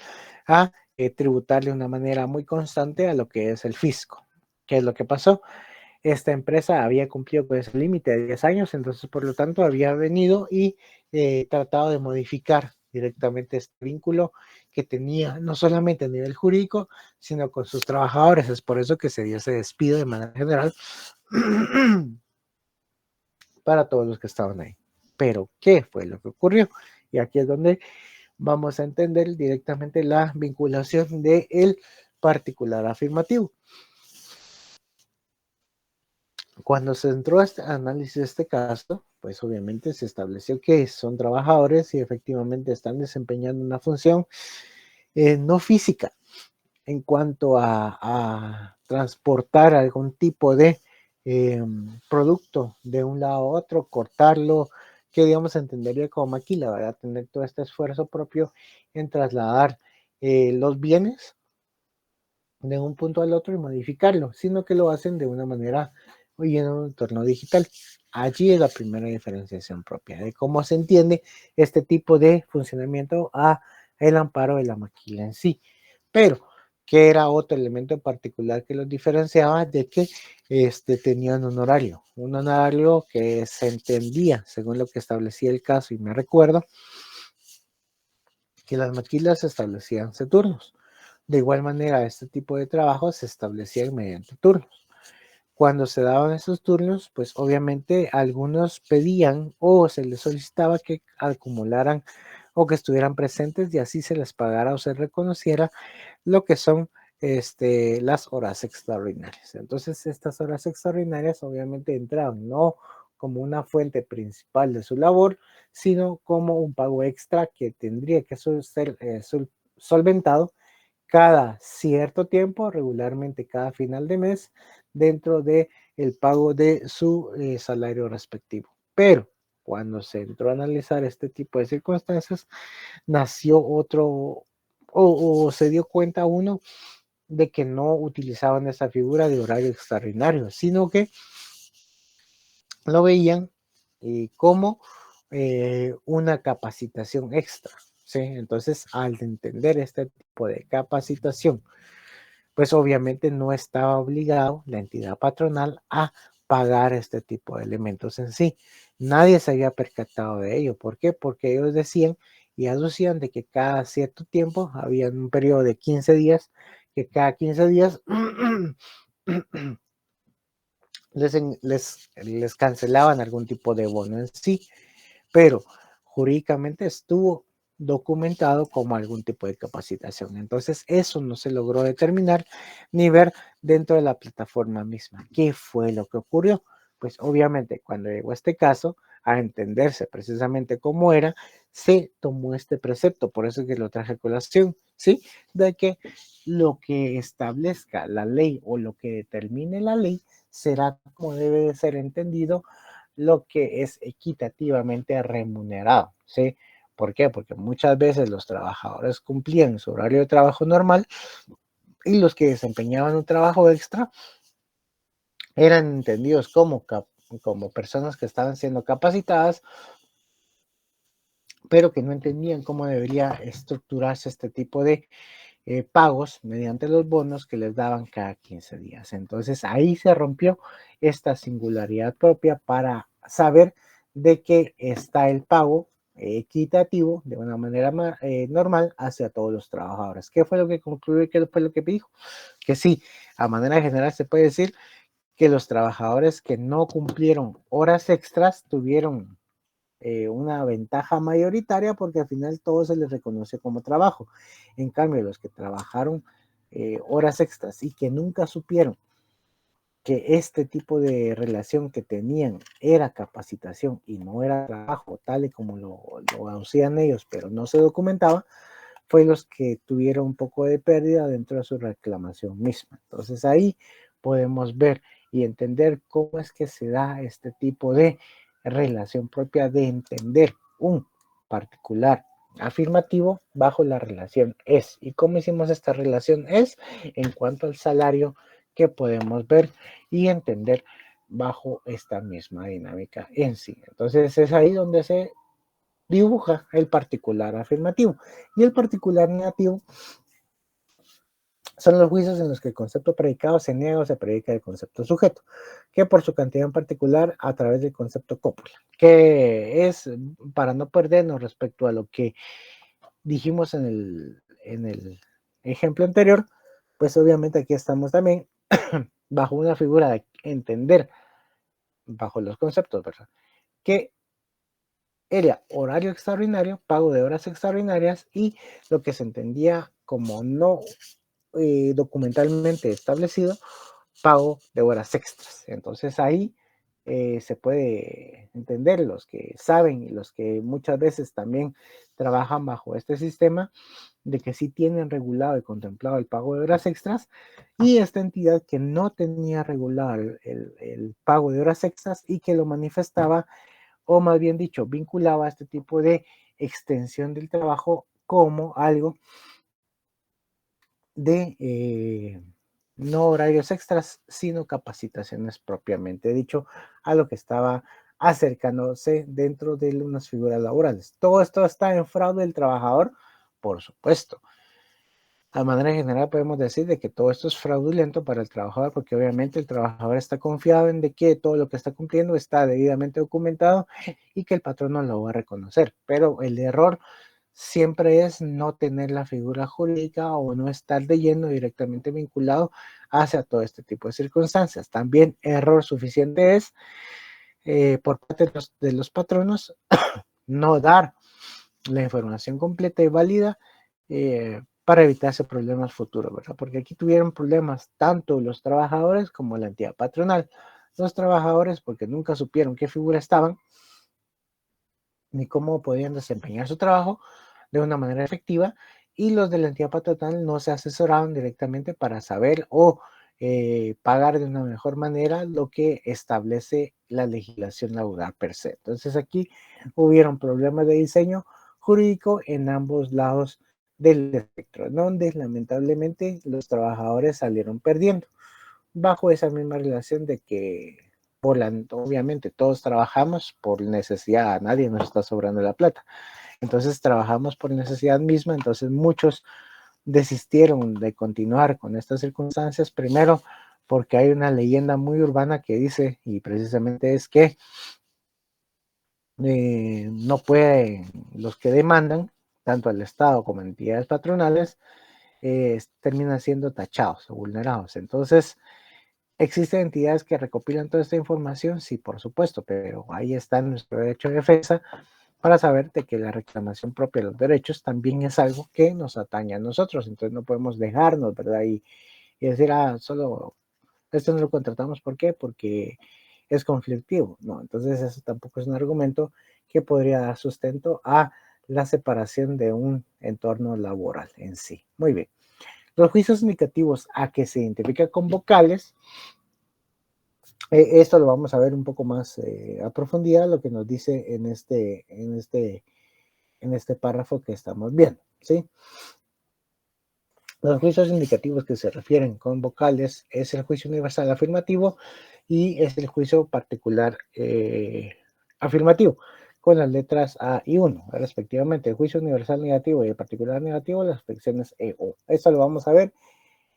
a tributar de una manera muy constante a lo que es el fisco. ¿Qué es lo que pasó? Esta empresa había cumplido con ese límite de 10 años, entonces por lo tanto había venido y tratado de modificar directamente este vínculo que tenía no solamente a nivel jurídico, sino con sus trabajadores. Es por eso que se dio ese despido de manera general para todos los que estaban ahí. Pero, ¿qué fue lo que ocurrió? Y aquí es donde vamos a entender directamente la vinculación del particular afirmativo. Cuando se entró a este análisis de este caso, pues obviamente se estableció que son trabajadores y efectivamente están desempeñando una función no física en cuanto a transportar algún tipo de producto de un lado a otro, cortarlo, que digamos entendería como maquila, ¿verdad? Tener todo este esfuerzo propio en trasladar los bienes de un punto al otro y modificarlo, sino que lo hacen de una manera y en un entorno digital. Allí es la primera diferenciación propia de cómo se entiende este tipo de funcionamiento a el amparo de la maquila en sí. Pero, ¿qué era otro elemento en particular que los diferenciaba? De que tenían un horario que se entendía, según lo que establecía el caso, y me recuerdo, que las maquilas establecían turnos. De igual manera, este tipo de trabajo se establecía mediante turnos. Cuando se daban esos turnos, pues obviamente algunos pedían o se les solicitaba que acumularan o que estuvieran presentes y así se les pagara o se reconociera lo que son las horas extraordinarias. Entonces, estas horas extraordinarias obviamente entraban no como una fuente principal de su labor, sino como un pago extra que tendría que ser solventado cada cierto tiempo, regularmente cada final de mes, dentro de el pago de su salario respectivo. Pero cuando se entró a analizar este tipo de circunstancias, nació otro, o se dio cuenta uno de que no utilizaban esa figura de horario extraordinario, sino que lo veían como una capacitación extra, ¿sí? Entonces, al entender este tipo de capacitación, pues obviamente no estaba obligado la entidad patronal a pagar este tipo de elementos en sí. Nadie se había percatado de ello. ¿Por qué? Porque ellos decían y aducían de que cada cierto tiempo, había un periodo de 15 días, que cada 15 días les cancelaban algún tipo de bono en sí, pero jurídicamente estuvo documentado como algún tipo de capacitación. Entonces, eso no se logró determinar ni ver dentro de la plataforma misma. ¿Qué fue lo que ocurrió? Pues obviamente cuando llegó este caso, a entenderse precisamente cómo era, se tomó este precepto, por eso que lo traje a colación, ¿sí? De que lo que establezca la ley o lo que determine la ley será como debe de ser entendido lo que es equitativamente remunerado, ¿sí? ¿Por qué? Porque muchas veces los trabajadores cumplían su horario de trabajo normal y los que desempeñaban un trabajo extra eran entendidos como personas que estaban siendo capacitadas, pero que no entendían cómo debería estructurarse este tipo de pagos mediante los bonos que les daban cada 15 días. Entonces ahí se rompió esta singularidad propia para saber de que está el pago equitativo de una manera normal hacia todos los trabajadores. ¿Qué fue lo que concluyó y qué fue lo que dijo? Que sí, a manera general se puede decir que los trabajadores que no cumplieron horas extras tuvieron una ventaja mayoritaria porque al final todo se les reconoce como trabajo. En cambio, los que trabajaron horas extras y que nunca supieron que este tipo de relación que tenían era capacitación y no era trabajo, tal y como lo hacían ellos, pero no se documentaba, fue los que tuvieron un poco de pérdida dentro de su reclamación misma. Entonces ahí podemos ver y entender cómo es que se da este tipo de relación propia de entender un particular afirmativo bajo la relación es. ¿Y cómo hicimos esta relación es? En cuanto al salario que podemos ver y entender bajo esta misma dinámica en sí. Entonces es ahí donde se dibuja el particular afirmativo. Y el particular negativo son los juicios en los que el concepto predicado se niega o se predica el concepto sujeto, que por su cantidad en particular a través del concepto cópula, que es para no perdernos respecto a lo que dijimos en el ejemplo anterior, pues obviamente aquí estamos también bajo una figura de entender, bajo los conceptos, ¿verdad? Que era horario extraordinario, pago de horas extraordinarias y lo que se entendía como no documentalmente establecido, pago de horas extras. Entonces ahí se puede entender los que saben y los que muchas veces también trabajan bajo este sistema de que sí tienen regulado y contemplado el pago de horas extras y esta entidad que no tenía regulado el pago de horas extras y que lo manifestaba o más bien dicho, vinculaba este tipo de extensión del trabajo como algo de no horarios extras, sino capacitaciones propiamente dicho, a lo que estaba acercándose dentro de unas figuras laborales. Todo esto está en fraude del trabajador, por supuesto. De manera general podemos decir de que todo esto es fraudulento para el trabajador porque obviamente el trabajador está confiado en de que todo lo que está cumpliendo está debidamente documentado y que el patrón no lo va a reconocer. Pero el error siempre es no tener la figura jurídica o no estar de lleno directamente vinculado hacia todo este tipo de circunstancias. También error suficiente es por parte de los patronos no dar la información completa y válida para evitarse problemas futuros, ¿verdad? Porque aquí tuvieron problemas tanto los trabajadores como la entidad patronal. Los trabajadores porque nunca supieron qué figura estaban ni cómo podían desempeñar su trabajo de una manera efectiva y los de la entidad patronal no se asesoraban directamente para saber o pagar de una mejor manera lo que establece la legislación laboral per se. Entonces aquí hubieron problemas de diseño jurídico en ambos lados del espectro, donde lamentablemente los trabajadores salieron perdiendo bajo esa misma relación de que obviamente todos trabajamos por necesidad, a nadie nos está sobrando la plata. Entonces trabajamos por necesidad misma, entonces muchos desistieron de continuar con estas circunstancias, primero porque hay una leyenda muy urbana que dice, y precisamente es que no pueden, los que demandan, tanto el Estado como entidades patronales, terminan siendo tachados o vulnerados. Entonces, ¿existen entidades que recopilan toda esta información? Sí, por supuesto, pero ahí está nuestro derecho de defensa para saber de que la reclamación propia de los derechos también es algo que nos atañe a nosotros. Entonces no podemos dejarnos, ¿verdad? Y decir, solo esto no lo contratamos. ¿Por qué? Porque es conflictivo. No, entonces eso tampoco es un argumento que podría dar sustento a la separación de un entorno laboral en sí. Muy bien. Los juicios indicativos a que se identifica con vocales, esto lo vamos a ver un poco más a profundidad, lo que nos dice en este párrafo que estamos viendo, ¿sí? Los juicios indicativos que se refieren con vocales es el juicio universal afirmativo y es el juicio particular afirmativo, con las letras A y 1, respectivamente. El juicio universal negativo y el particular negativo, las expresiones E, O. Esto lo vamos a ver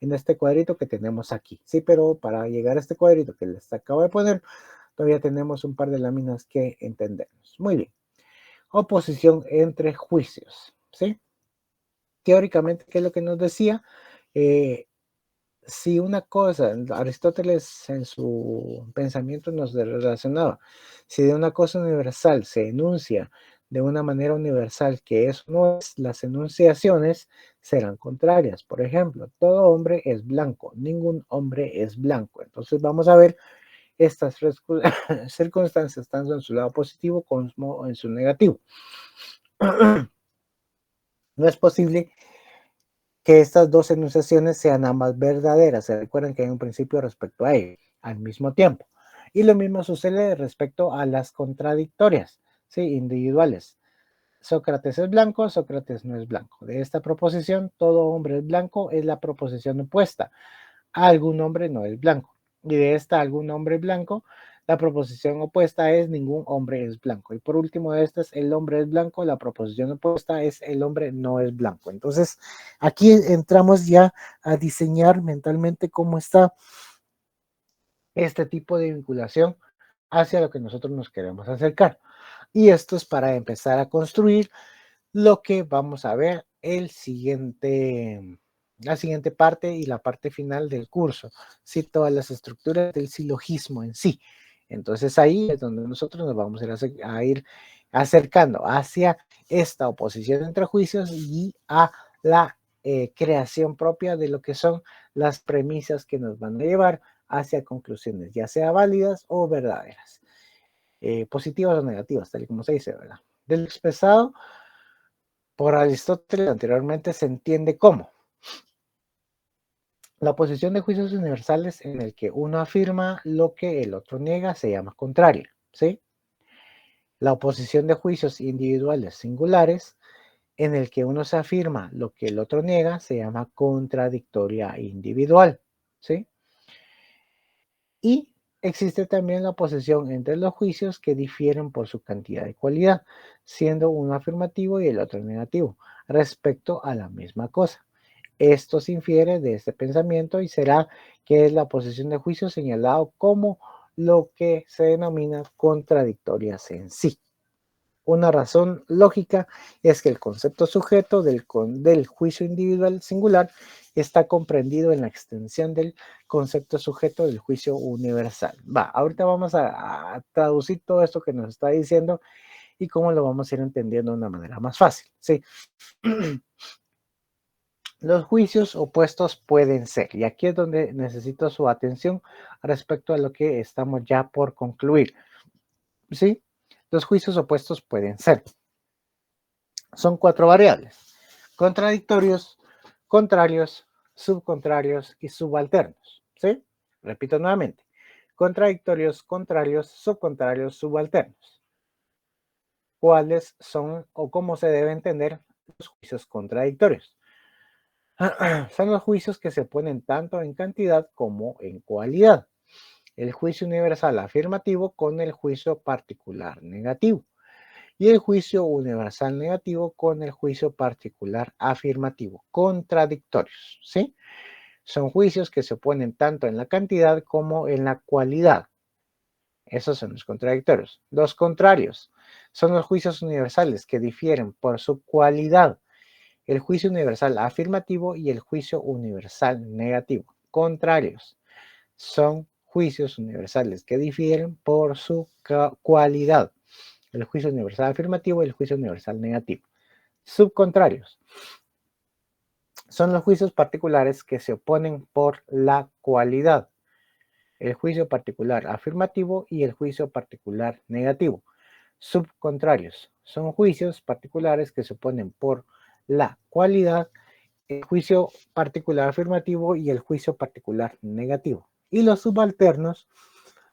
en este cuadrito que tenemos aquí, ¿sí? Pero para llegar a este cuadrito que les acabo de poner, todavía tenemos un par de láminas que entendernos. Muy bien. Oposición entre juicios, ¿sí? Teóricamente, ¿qué es lo que nos decía? Si una cosa, Aristóteles en su pensamiento nos relacionaba, si de una cosa universal se enuncia de una manera universal que eso no es, las enunciaciones serán contrarias. Por ejemplo, todo hombre es blanco, ningún hombre es blanco. Entonces vamos a ver estas circunstancias tanto en su lado positivo como en su negativo. No es posible que estas dos enunciaciones sean ambas verdaderas. Se recuerdan que hay un principio respecto a ello al mismo tiempo. Y lo mismo sucede respecto a las contradictorias, ¿sí? Individuales. Sócrates es blanco, Sócrates no es blanco. De esta proposición, todo hombre es blanco, es la proposición opuesta. Algún hombre no es blanco. Y de esta algún hombre blanco, la proposición opuesta es ningún hombre es blanco. Y por último de estas, el hombre es blanco, la proposición opuesta es el hombre no es blanco. Entonces, aquí entramos ya a diseñar mentalmente cómo está este tipo de vinculación hacia lo que nosotros nos queremos acercar. Y esto es para empezar a construir lo que vamos a ver la siguiente parte y la parte final del curso, ¿sí? Todas las estructuras del silogismo en sí. Entonces ahí es donde nosotros nos vamos a ir acercando hacia esta oposición entre juicios y a la creación propia de lo que son las premisas que nos van a llevar hacia conclusiones, ya sea válidas o verdaderas, positivas o negativas, tal y como se dice, ¿verdad? Del expresado por Aristóteles anteriormente se entiende como la oposición de juicios universales en el que uno afirma lo que el otro niega se llama contraria, ¿sí? La oposición de juicios individuales singulares en el que uno se afirma lo que el otro niega se llama contradictoria individual, ¿sí? Y existe también la oposición entre los juicios que difieren por su cantidad y cualidad, siendo uno afirmativo y el otro negativo, respecto a la misma cosa. Esto se infiere de este pensamiento y será que es la oposición de juicio señalado como lo que se denomina contradictorias en sí. Una razón lógica es que el concepto sujeto del juicio individual singular está comprendido en la extensión del concepto sujeto del juicio universal. Ahorita vamos a traducir todo esto que nos está diciendo y cómo lo vamos a ir entendiendo de una manera más fácil, ¿sí? Los juicios opuestos pueden ser, y aquí es donde necesito su atención respecto a lo que estamos ya por concluir, ¿sí? Los juicios opuestos pueden ser. Son 4 variables: contradictorios, contrarios, subcontrarios y subalternos, ¿sí? Repito nuevamente: contradictorios, contrarios, subcontrarios, subalternos. ¿Cuáles son o cómo se debe entender los juicios contradictorios? Son los juicios que se ponen tanto en cantidad como en cualidad. El juicio universal afirmativo con el juicio particular negativo. y el juicio universal negativo con el juicio particular afirmativo, contradictorios, ¿sí? Son juicios que se oponen tanto en la cantidad como en la cualidad. Esos son los contradictorios. Los contrarios son los juicios universales que difieren por su cualidad. El juicio universal afirmativo y el juicio universal negativo. Contrarios son juicios universales que difieren por su cualidad. El juicio universal afirmativo y el juicio universal negativo. Subcontrarios son los juicios particulares que se oponen por la cualidad. El juicio particular afirmativo y el juicio particular negativo. Subcontrarios son juicios particulares que se oponen por la cualidad, el juicio particular afirmativo y el juicio particular negativo. Y los subalternos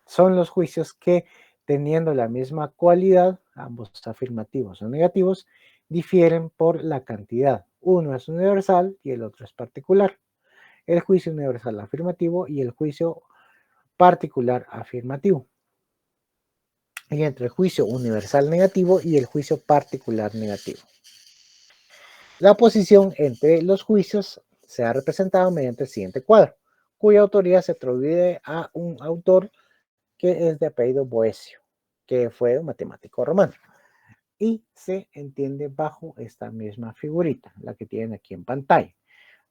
son los juicios que, teniendo la misma cualidad, ambos afirmativos o negativos, difieren por la cantidad. Uno es universal y el otro es particular. El juicio universal afirmativo y el juicio particular afirmativo. Y entre el juicio universal negativo y el juicio particular negativo. La oposición entre los juicios se ha representado mediante el siguiente cuadro, cuya autoría se atribuye a un autor que es de apellido Boecio, que fue un matemático romano. Y se entiende bajo esta misma figurita, la que tienen aquí en pantalla.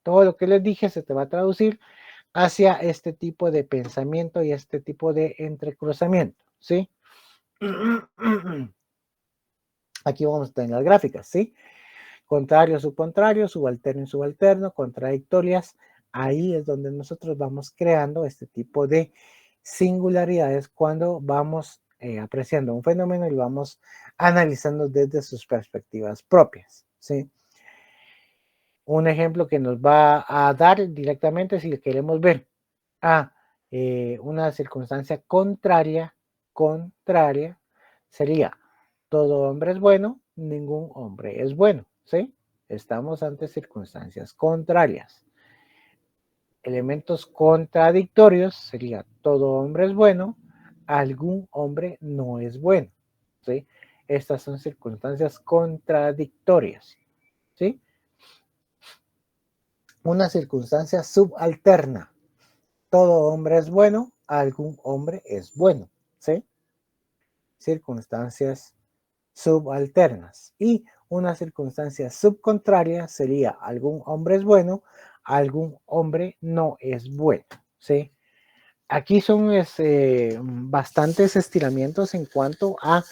Todo lo que les dije se te va a traducir hacia este tipo de pensamiento y este tipo de entrecruzamiento, ¿sí? Aquí vamos a tener las gráficas, ¿sí? Contrario, subcontrario, subalterno y subalterno, contradictorias. Ahí es donde nosotros vamos creando este tipo de singularidades cuando vamos apreciando un fenómeno y vamos analizando desde sus perspectivas propias, ¿sí? Un ejemplo que nos va a dar directamente si queremos ver a una circunstancia contraria sería todo hombre es bueno, ningún hombre es bueno, ¿sí? Estamos ante circunstancias contrarias. Elementos contradictorios sería todo hombre es bueno, algún hombre no es bueno, ¿sí? Estas son circunstancias contradictorias, ¿sí? Una circunstancia subalterna. Todo hombre es bueno, algún hombre es bueno, ¿sí? Circunstancias subalternas. Y una circunstancia subcontraria sería algún hombre es bueno, algún hombre no es bueno, ¿sí? Aquí son bastantes estiramientos en cuanto a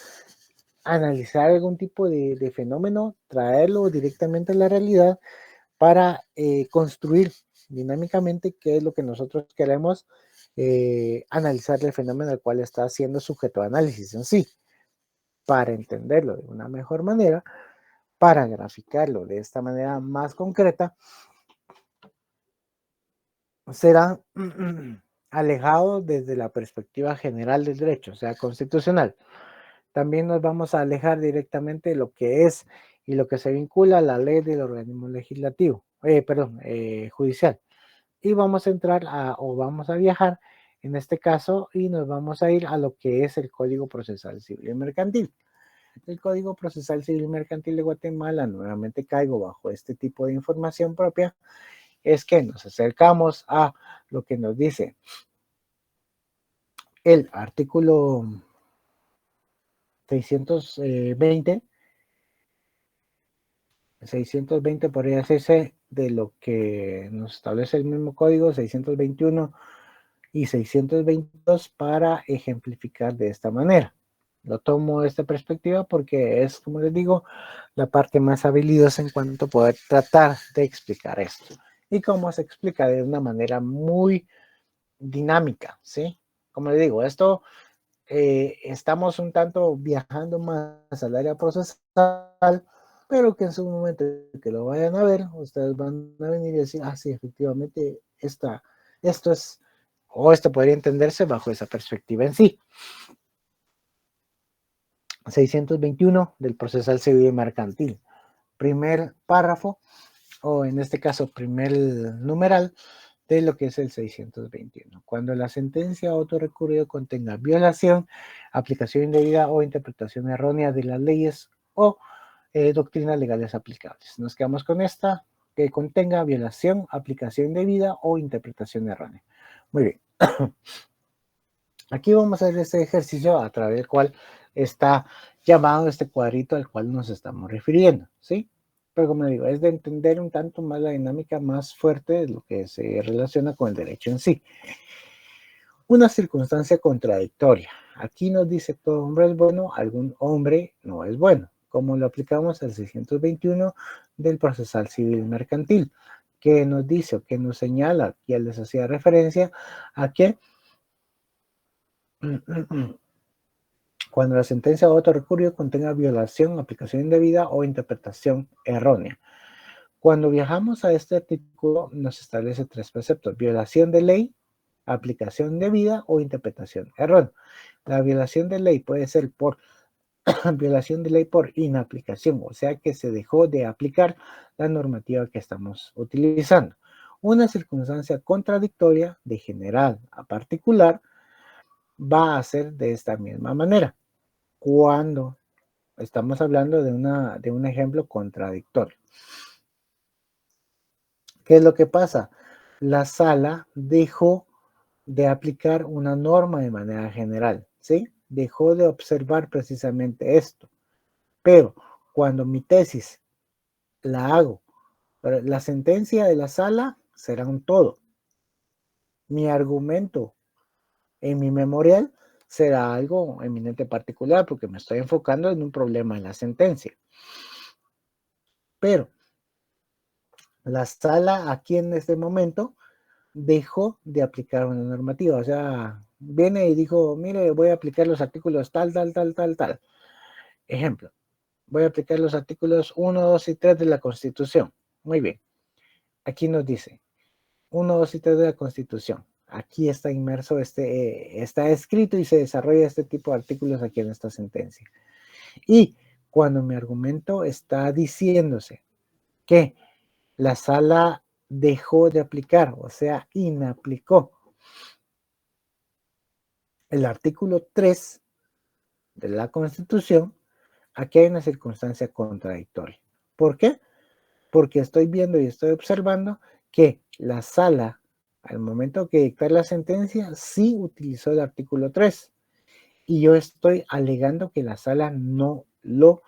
analizar algún tipo de fenómeno, traerlo directamente a la realidad para construir dinámicamente qué es lo que nosotros queremos analizar el fenómeno al cual está siendo sujeto de análisis en sí, para entenderlo de una mejor manera, para graficarlo de esta manera más concreta, será alejado desde la perspectiva general del derecho, o sea, constitucional. También nos vamos a alejar directamente de lo que es y lo que se vincula a la ley del organismo legislativo, judicial. Y vamos a entrar o vamos a viajar en este caso y nos vamos a ir a lo que es el Código Procesal Civil y Mercantil. El Código Procesal Civil y Mercantil de Guatemala, nuevamente caigo bajo este tipo de información propia, es que nos acercamos a lo que nos dice el artículo 620 podría decirse de lo que nos establece el mismo código, 621 y 622, para ejemplificar de esta manera. Lo tomo de esta perspectiva porque es, como les digo, la parte más habilidosa en cuanto a poder tratar de explicar esto. Y cómo se explica de una manera muy dinámica, ¿sí? Como les digo, esto estamos un tanto viajando más al área procesal, pero que en su momento que lo vayan a ver, ustedes van a venir y decir, ah, sí, efectivamente, esto es, o esto podría entenderse bajo esa perspectiva en sí. 621 del procesal civil y mercantil. Primer párrafo, o en este caso primer numeral, de lo que es el 621. Cuando la sentencia autorrecurrido contenga violación, aplicación indebida o interpretación errónea de las leyes o doctrinas legales aplicables. Nos quedamos con esta, que contenga violación, aplicación indebida o interpretación errónea. Muy bien. Aquí vamos a hacer este ejercicio a través del cual está llamado este cuadrito al cual nos estamos refiriendo, ¿sí? Pero como digo, es de entender un tanto más la dinámica más fuerte de lo que se relaciona con el derecho en sí. Una circunstancia contradictoria. Aquí nos dice todo hombre es bueno, algún hombre no es bueno. Como lo aplicamos al 621 del procesal civil mercantil, que nos dice o que nos señala, que les hacía referencia a que cuando la sentencia o otro recurso contenga violación, aplicación indebida o interpretación errónea. Cuando viajamos a este artículo nos establece tres preceptos: violación de ley, aplicación indebida o interpretación errónea. La violación de ley puede ser por violación de ley por inaplicación, o sea que se dejó de aplicar la normativa que estamos utilizando. Una circunstancia contradictoria de general a particular va a ser de esta misma manera. Cuando estamos hablando de un ejemplo contradictorio. ¿Qué es lo que pasa? La sala dejó de aplicar una norma de manera general, ¿sí? Dejó de observar precisamente esto. Pero cuando mi tesis la hago, la sentencia de la sala será un todo. Mi argumento en mi memorial será algo eminente particular porque me estoy enfocando en un problema en la sentencia. Pero la sala aquí en este momento dejó de aplicar una normativa, o sea, viene y dijo, mire, voy a aplicar los artículos tal. Ejemplo, voy a aplicar los artículos 1, 2 y 3 de la Constitución. Muy bien, aquí nos dice 1, 2 y 3 de la Constitución. Aquí está inmerso, está escrito y se desarrolla este tipo de artículos aquí en esta sentencia. Y cuando mi argumento está diciéndose que la sala dejó de aplicar, o sea, inaplicó el artículo 3 de la Constitución, aquí hay una circunstancia contradictoria. ¿Por qué? Porque estoy viendo y estoy observando que la sala, al momento que dictar la sentencia, sí utilizó el artículo 3. Y yo estoy alegando que la sala no lo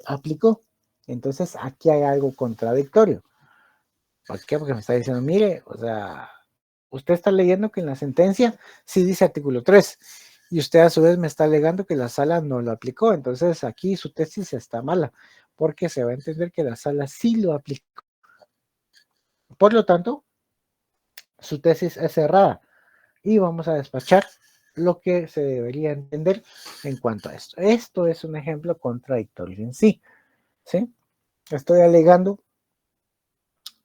aplicó. Entonces, aquí hay algo contradictorio. ¿Por qué? Porque me está diciendo, mire, o sea, usted está leyendo que en la sentencia sí dice artículo 3 y usted a su vez me está alegando que la sala no lo aplicó. Entonces aquí su tesis está mala porque se va a entender que la sala sí lo aplicó. Por lo tanto, su tesis es cerrada y vamos a despachar lo que se debería entender en cuanto a esto. Esto es un ejemplo contradictorio en sí, ¿sí? Estoy alegando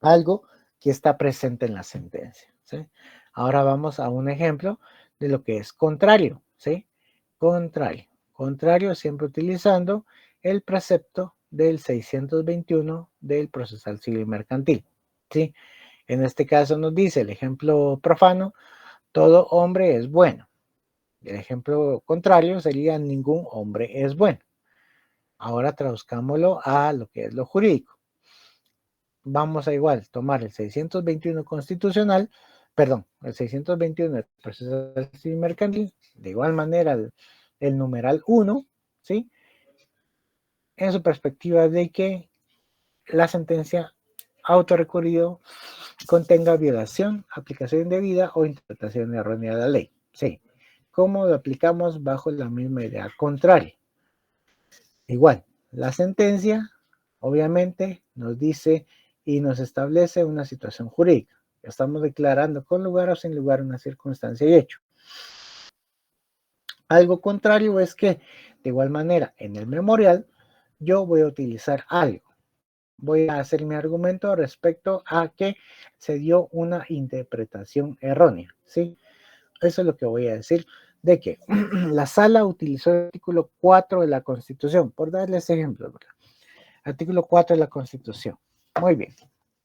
algo que está presente en la sentencia, ¿sí? Ahora vamos a un ejemplo de lo que es contrario, ¿sí? Contrario. Contrario siempre utilizando el precepto del 621 del procesal civil mercantil, ¿sí? En este caso nos dice el ejemplo profano, todo hombre es bueno. El ejemplo contrario sería ningún hombre es bueno. Ahora traduzcámoslo a lo que es lo jurídico. Vamos a igual tomar el 621 constitucional, perdón, el 621 del procesal civil mercantil, de igual manera el numeral 1, ¿sí? En su perspectiva de que la sentencia autorrecurrido contenga violación, aplicación indebida o interpretación errónea de la ley. Sí. ¿Cómo lo aplicamos bajo la misma idea contraria? Igual, la sentencia obviamente nos dice y nos establece una situación jurídica. Estamos declarando con lugar o sin lugar una circunstancia y hecho. Algo contrario es que, de igual manera, en el memorial, yo voy a utilizar algo. Voy a hacer mi argumento respecto a que se dio una interpretación errónea, ¿sí? Eso es lo que voy a decir, de que la sala utilizó el artículo 4 de la Constitución, por darles ejemplos, ¿verdad? Artículo 4 de la Constitución. Muy bien.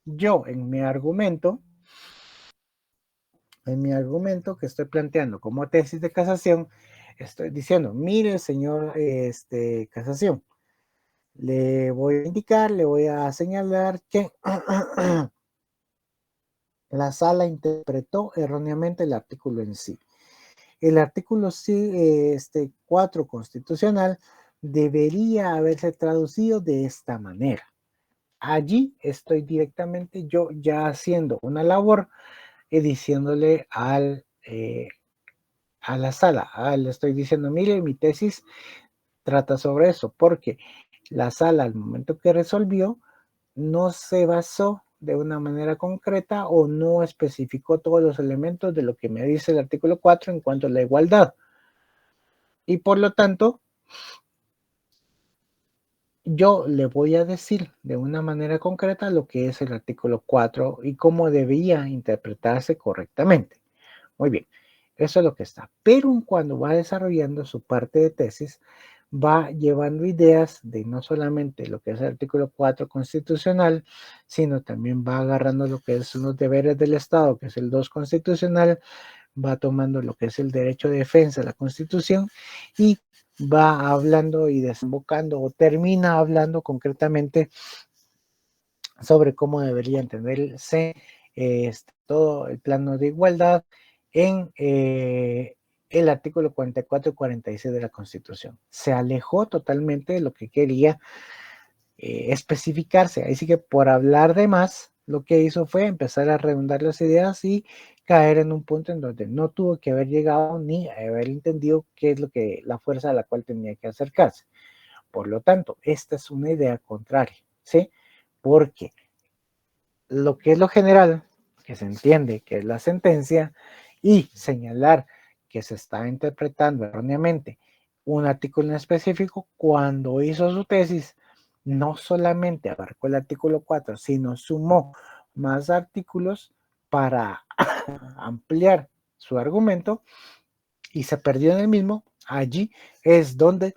Yo, en mi argumento, en mi argumento que estoy planteando como tesis de casación, estoy diciendo, mire, señor casación, le voy a indicar, le voy a señalar que la sala interpretó erróneamente el artículo en sí. El artículo 4 constitucional debería haberse traducido de esta manera. Allí estoy directamente yo ya haciendo una labor y diciéndole a la sala, le estoy diciendo, mire, mi tesis trata sobre eso, porque la sala al momento que resolvió no se basó de una manera concreta o no especificó todos los elementos de lo que me dice el artículo 4 en cuanto a la igualdad. Y por lo tanto, yo le voy a decir de una manera concreta lo que es el artículo 4 y cómo debía interpretarse correctamente. Muy bien, eso es lo que está. Pero cuando va desarrollando su parte de tesis, va llevando ideas de no solamente lo que es el artículo 4 constitucional, sino también va agarrando lo que son los deberes del Estado, que es el 2 constitucional, va tomando lo que es el derecho de defensa de la Constitución y va hablando y desembocando o termina hablando concretamente sobre cómo debería entenderse todo el plano de igualdad en el artículo 44 y 46 de la Constitución. Se alejó totalmente de lo que quería especificarse. Así que por hablar de más, lo que hizo fue empezar a redundar las ideas y caer en un punto en donde no tuvo que haber llegado ni haber entendido qué es lo que la fuerza a la cual tenía que acercarse. Por lo tanto, esta es una idea contraria, ¿sí? Porque lo que es lo general, que se entiende que es la sentencia, y señalar que se está interpretando erróneamente un artículo en específico, cuando hizo su tesis, no solamente abarcó el artículo 4, sino sumó más artículos para ampliar su argumento y se perdió en el mismo. Allí es donde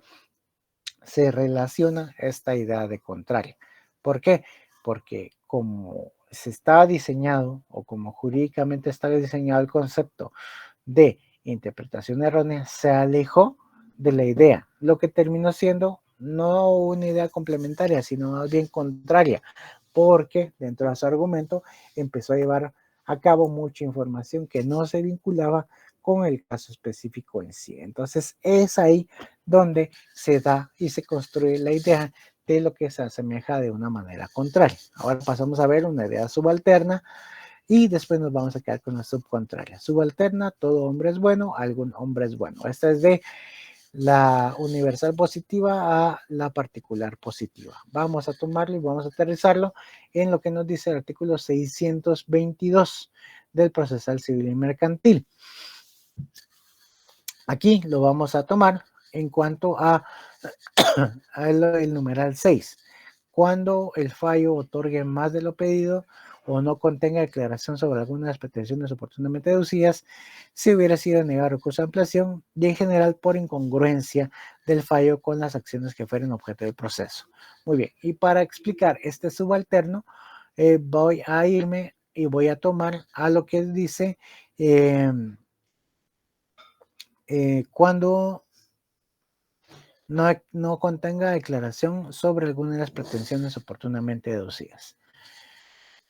se relaciona esta idea de contraria. ¿Por qué? Porque como se estaba diseñado o como jurídicamente estaba diseñado el concepto de interpretación errónea, se alejó de la idea, lo que terminó siendo no una idea complementaria, sino más bien contraria, porque dentro de su argumento empezó a llevar a cabo mucha información que no se vinculaba con el caso específico en sí. Entonces es ahí donde se da y se construye la idea de lo que se asemeja de una manera contraria. Ahora pasamos a ver una idea subalterna y después nos vamos a quedar con la subcontraria. Subalterna, todo hombre es bueno, algún hombre es bueno. Esta es de la universal positiva a la particular positiva. Vamos a tomarlo y vamos a aterrizarlo en lo que nos dice el artículo 622 del procesal civil y mercantil. Aquí lo vamos a tomar en cuanto a el numeral 6. Cuando el fallo otorgue más de lo pedido o no contenga declaración sobre alguna de las pretensiones oportunamente deducidas, si hubiera sido negado recurso de ampliación y en general por incongruencia del fallo con las acciones que fueran objeto del proceso. Muy bien, y para explicar este subalterno, voy a irme y voy a tomar a lo que dice cuando no contenga declaración sobre alguna de las pretensiones oportunamente deducidas.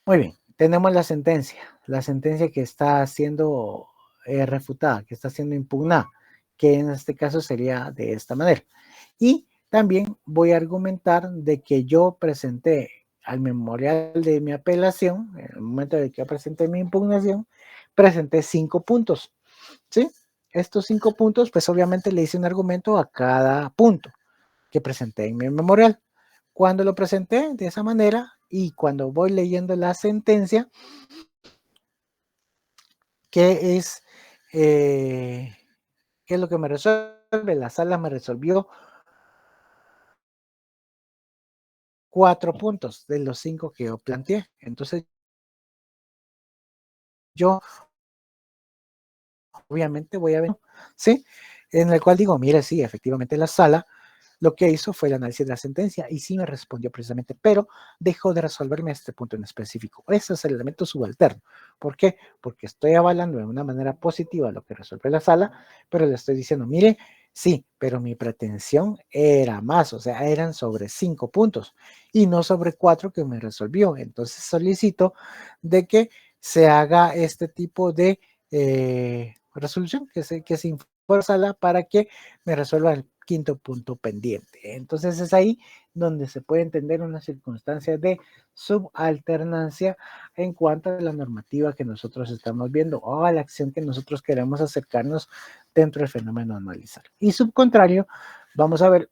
Muy bien, tenemos la sentencia que está siendo refutada, que está siendo impugnada, que en este caso sería de esta manera. Y también voy a argumentar de que yo presenté al memorial de mi apelación, en el momento de que presenté mi impugnación, presenté 5 puntos, ¿sí? Estos 5 puntos, pues obviamente le hice un argumento a cada punto que presenté en mi memorial. Cuando lo presenté de esa manera y cuando voy leyendo la sentencia, ¿qué es lo que me resuelve? La sala me resolvió 4 puntos de los 5 que yo planteé. Entonces, yo obviamente voy a ver, ¿sí? En el cual digo, mire, sí, efectivamente la sala lo que hizo fue el análisis de la sentencia y sí me respondió precisamente, pero dejó de resolverme este punto en específico. Ese es el elemento subalterno. ¿Por qué? Porque estoy avalando de una manera positiva lo que resuelve la sala, pero le estoy diciendo, mire, sí, pero mi pretensión era más, o sea, eran sobre 5 puntos y no sobre 4 que me resolvió. Entonces solicito de que se haga este tipo de resolución, que se informe a la sala para que me resuelva el quinto punto pendiente. Entonces es ahí donde se puede entender una circunstancia de subalternancia en cuanto a la normativa que nosotros estamos viendo o a la acción que nosotros queremos acercarnos dentro del fenómeno analizar. Y subcontrario, vamos a ver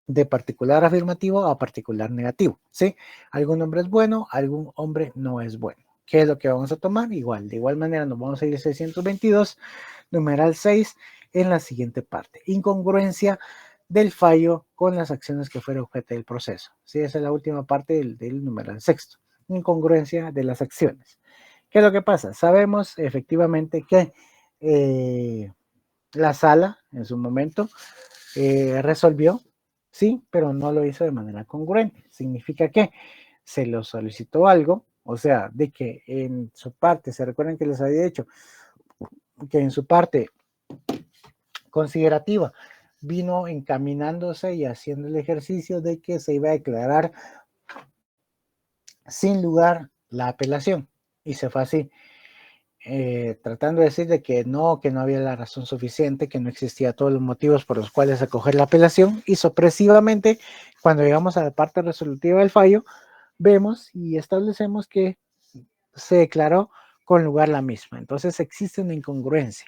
de particular afirmativo a particular negativo, ¿sí? Algún hombre es bueno, algún hombre no es bueno. ¿Qué es lo que vamos a tomar? Igual, de igual manera nos vamos a ir a 622, numeral 6, en la siguiente parte. Incongruencia del fallo con las acciones que fueron objeto del proceso. ¿Sí? Esa es la última parte del numeral sexto. Incongruencia de las acciones. ¿Qué es lo que pasa? Sabemos efectivamente que la sala en su momento resolvió, sí, pero no lo hizo de manera congruente. Significa que se lo solicitó algo, o sea, de que en su parte, se recuerdan que les había dicho que en su parte considerativa vino encaminándose y haciendo el ejercicio de que se iba a declarar sin lugar la apelación, y se fue así. Tratando de decir de que no había la razón suficiente, que no existía todos los motivos por los cuales acoger la apelación, y sorpresivamente, cuando llegamos a la parte resolutiva del fallo, vemos y establecemos que se declaró con lugar la misma. Entonces existe una incongruencia.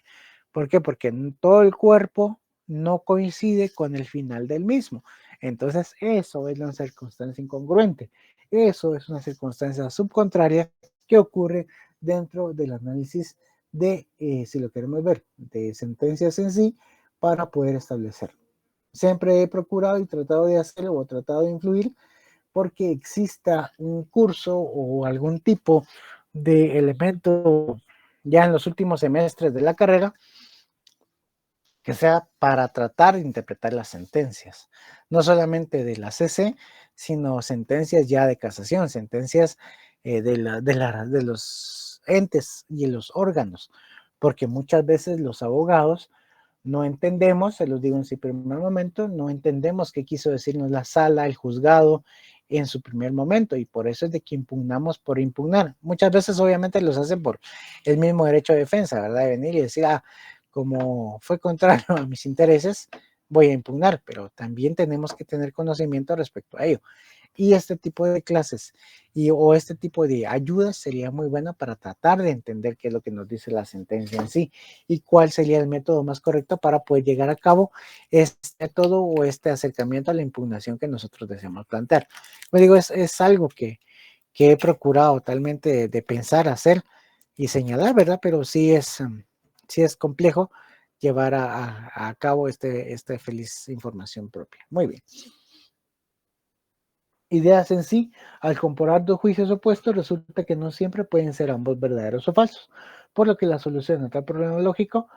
¿Por qué? Porque todo el cuerpo no coincide con el final del mismo. Entonces eso es una circunstancia incongruente. Eso es una circunstancia subcontraria que ocurre dentro del análisis de, si lo queremos ver, de sentencias en sí, para poder establecerlo. Siempre he procurado y tratado de hacerlo o tratado de influir porque exista un curso o algún tipo de elemento ya en los últimos semestres de la carrera que sea para tratar de interpretar las sentencias, no solamente de la CC, sino sentencias ya de casación, sentencias de los entes y los órganos, porque muchas veces los abogados no entendemos, se los digo en su primer momento, no entendemos qué quiso decirnos la sala, el juzgado en su primer momento, y por eso es de que impugnamos por impugnar. Muchas veces obviamente los hacen por el mismo derecho de defensa, ¿verdad? De venir y decir, como fue contrario a mis intereses, voy a impugnar, pero también tenemos que tener conocimiento respecto a ello. Y este tipo de clases o este tipo de ayudas sería muy buena para tratar de entender qué es lo que nos dice la sentencia en sí y cuál sería el método más correcto para poder llegar a cabo este método o este acercamiento a la impugnación que nosotros deseamos plantear. Pues digo, es algo que he procurado totalmente de pensar, hacer y señalar, ¿verdad? Pero sí es complejo llevar a cabo esta feliz información propia. Muy bien. Ideas en sí, al comparar dos juicios opuestos, resulta que no siempre pueden ser ambos verdaderos o falsos, por lo que la solución a tal problema lógico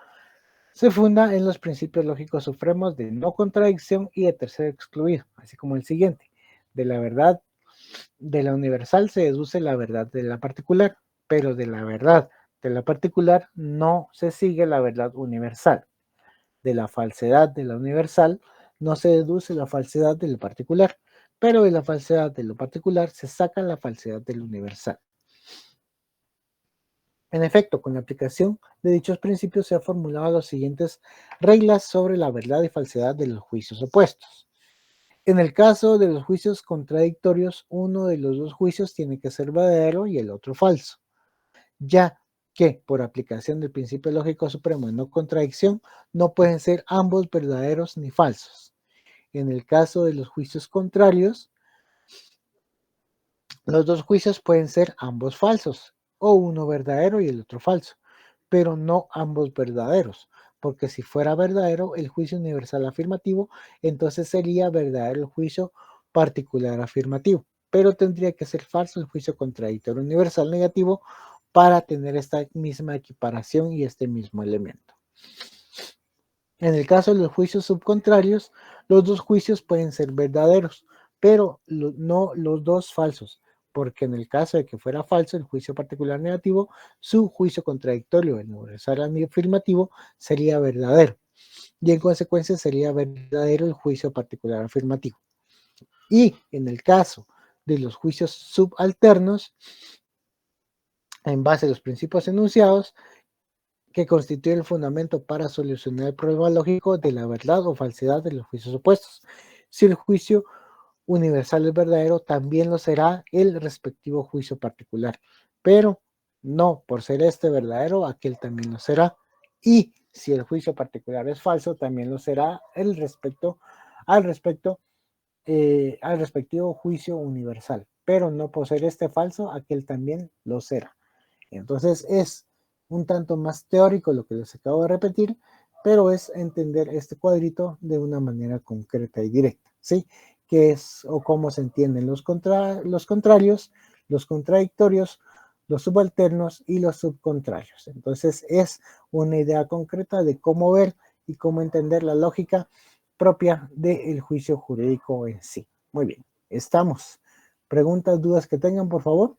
se funda en los principios lógicos supremos de no contradicción y de tercero excluido, así como el siguiente. De la verdad de la universal se deduce la verdad de la particular, pero de la verdad de la particular no se sigue la verdad universal. De la falsedad de la universal no se deduce la falsedad del particular, pero de la falsedad de lo particular se saca la falsedad del universal. En efecto, con la aplicación de dichos principios se han formulado las siguientes reglas sobre la verdad y falsedad de los juicios opuestos. En el caso de los juicios contradictorios, uno de los dos juicios tiene que ser verdadero y el otro falso, ya que por aplicación del principio lógico supremo de no contradicción, no pueden ser ambos verdaderos ni falsos. En el caso de los juicios contrarios, los dos juicios pueden ser ambos falsos, o uno verdadero y el otro falso, pero no ambos verdaderos, porque si fuera verdadero el juicio universal afirmativo, entonces sería verdadero el juicio particular afirmativo, pero tendría que ser falso el juicio contradictorio universal negativo para tener esta misma equiparación y este mismo elemento. En el caso de los juicios subcontrarios, los dos juicios pueden ser verdaderos, pero no los dos falsos, porque en el caso de que fuera falso el juicio particular negativo, su juicio contradictorio, el universal afirmativo, sería verdadero, y en consecuencia sería verdadero el juicio particular afirmativo. Y en el caso de los juicios subalternos, en base a los principios enunciados, que constituye el fundamento para solucionar el problema lógico de la verdad o falsedad de los juicios opuestos. Si el juicio universal es verdadero, también lo será el respectivo juicio particular, pero no por ser este verdadero, aquel también lo será. Y si el juicio particular es falso, también lo será al respectivo juicio universal, pero no por ser este falso, aquel también lo será. Entonces es un tanto más teórico lo que les acabo de repetir, pero es entender este cuadrito de una manera concreta y directa, ¿sí? ¿Qué es o cómo se entienden los contrarios, los contradictorios, los subalternos y los subcontrarios? Entonces es una idea concreta de cómo ver y cómo entender la lógica propia del juicio jurídico en sí. Muy bien, estamos. ¿Preguntas, dudas que tengan, por favor?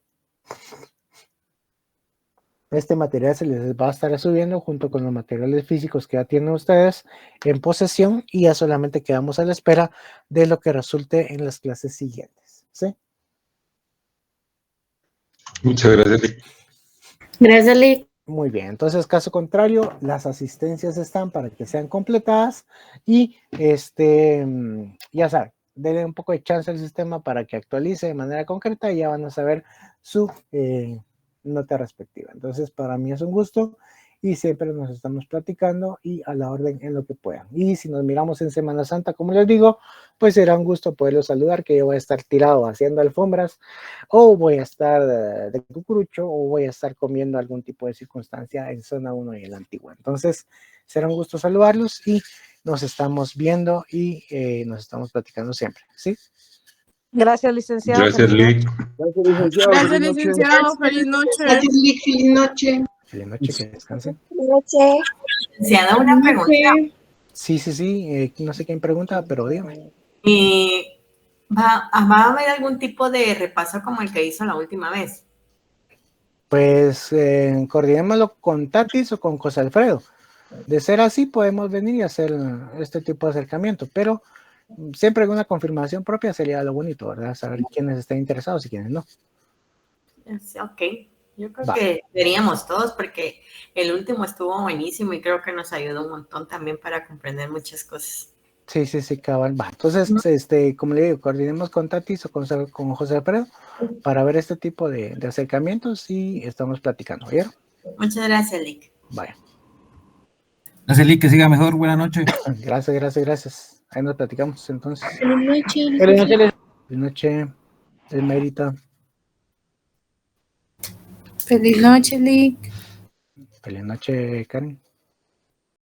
Este material se les va a estar subiendo junto con los materiales físicos que ya tienen ustedes en posesión y ya solamente quedamos a la espera de lo que resulte en las clases siguientes. ¿Sí? Muchas gracias, Lick. Gracias, Lick. Muy bien, entonces caso contrario, las asistencias están para que sean completadas y ya saben, denle un poco de chance al sistema para que actualice de manera concreta y ya van a saber su nota respectiva. Entonces para mí es un gusto y siempre nos estamos platicando y a la orden en lo que puedan. Y si nos miramos en Semana Santa, como les digo, pues será un gusto poderlos saludar, que yo voy a estar tirado haciendo alfombras o voy a estar de cucurucho o voy a estar comiendo algún tipo de circunstancia en zona 1 y en la antigua. Entonces será un gusto saludarlos y nos estamos viendo y nos estamos platicando siempre, ¿sí? Gracias, licenciado. Gracias, Lick. Gracias, licenciado. Gracias, Feliz noche. licenciado. Feliz noche. Gracias, Lick. Feliz noche. Feliz noche, que descansen. Licenciada, una pregunta. Sí, no sé quién pregunta, pero dígame. ¿Va a haber algún tipo de repaso como el que hizo la última vez? Pues coordinémoslo con Tatis o con José Alfredo. De ser así, podemos venir y hacer este tipo de acercamiento, pero siempre una confirmación propia sería lo bonito, ¿verdad? Saber quiénes están interesados y quiénes no. Ok, yo creo que veríamos todos porque el último estuvo buenísimo y creo que nos ayudó un montón también para comprender muchas cosas. Sí, cabal, va. Entonces, como le digo, coordinemos con Tatis o con José Alfredo para ver este tipo de acercamientos y estamos platicando, ¿vieron? Muchas gracias, Lick. Vaya. Gracias, Lick, que siga mejor. Buenas noches. Gracias. Ahí nos platicamos entonces. Feliz noche. Feliz noche, Esmerita. Feliz noche, Lick. Feliz noche, Karen.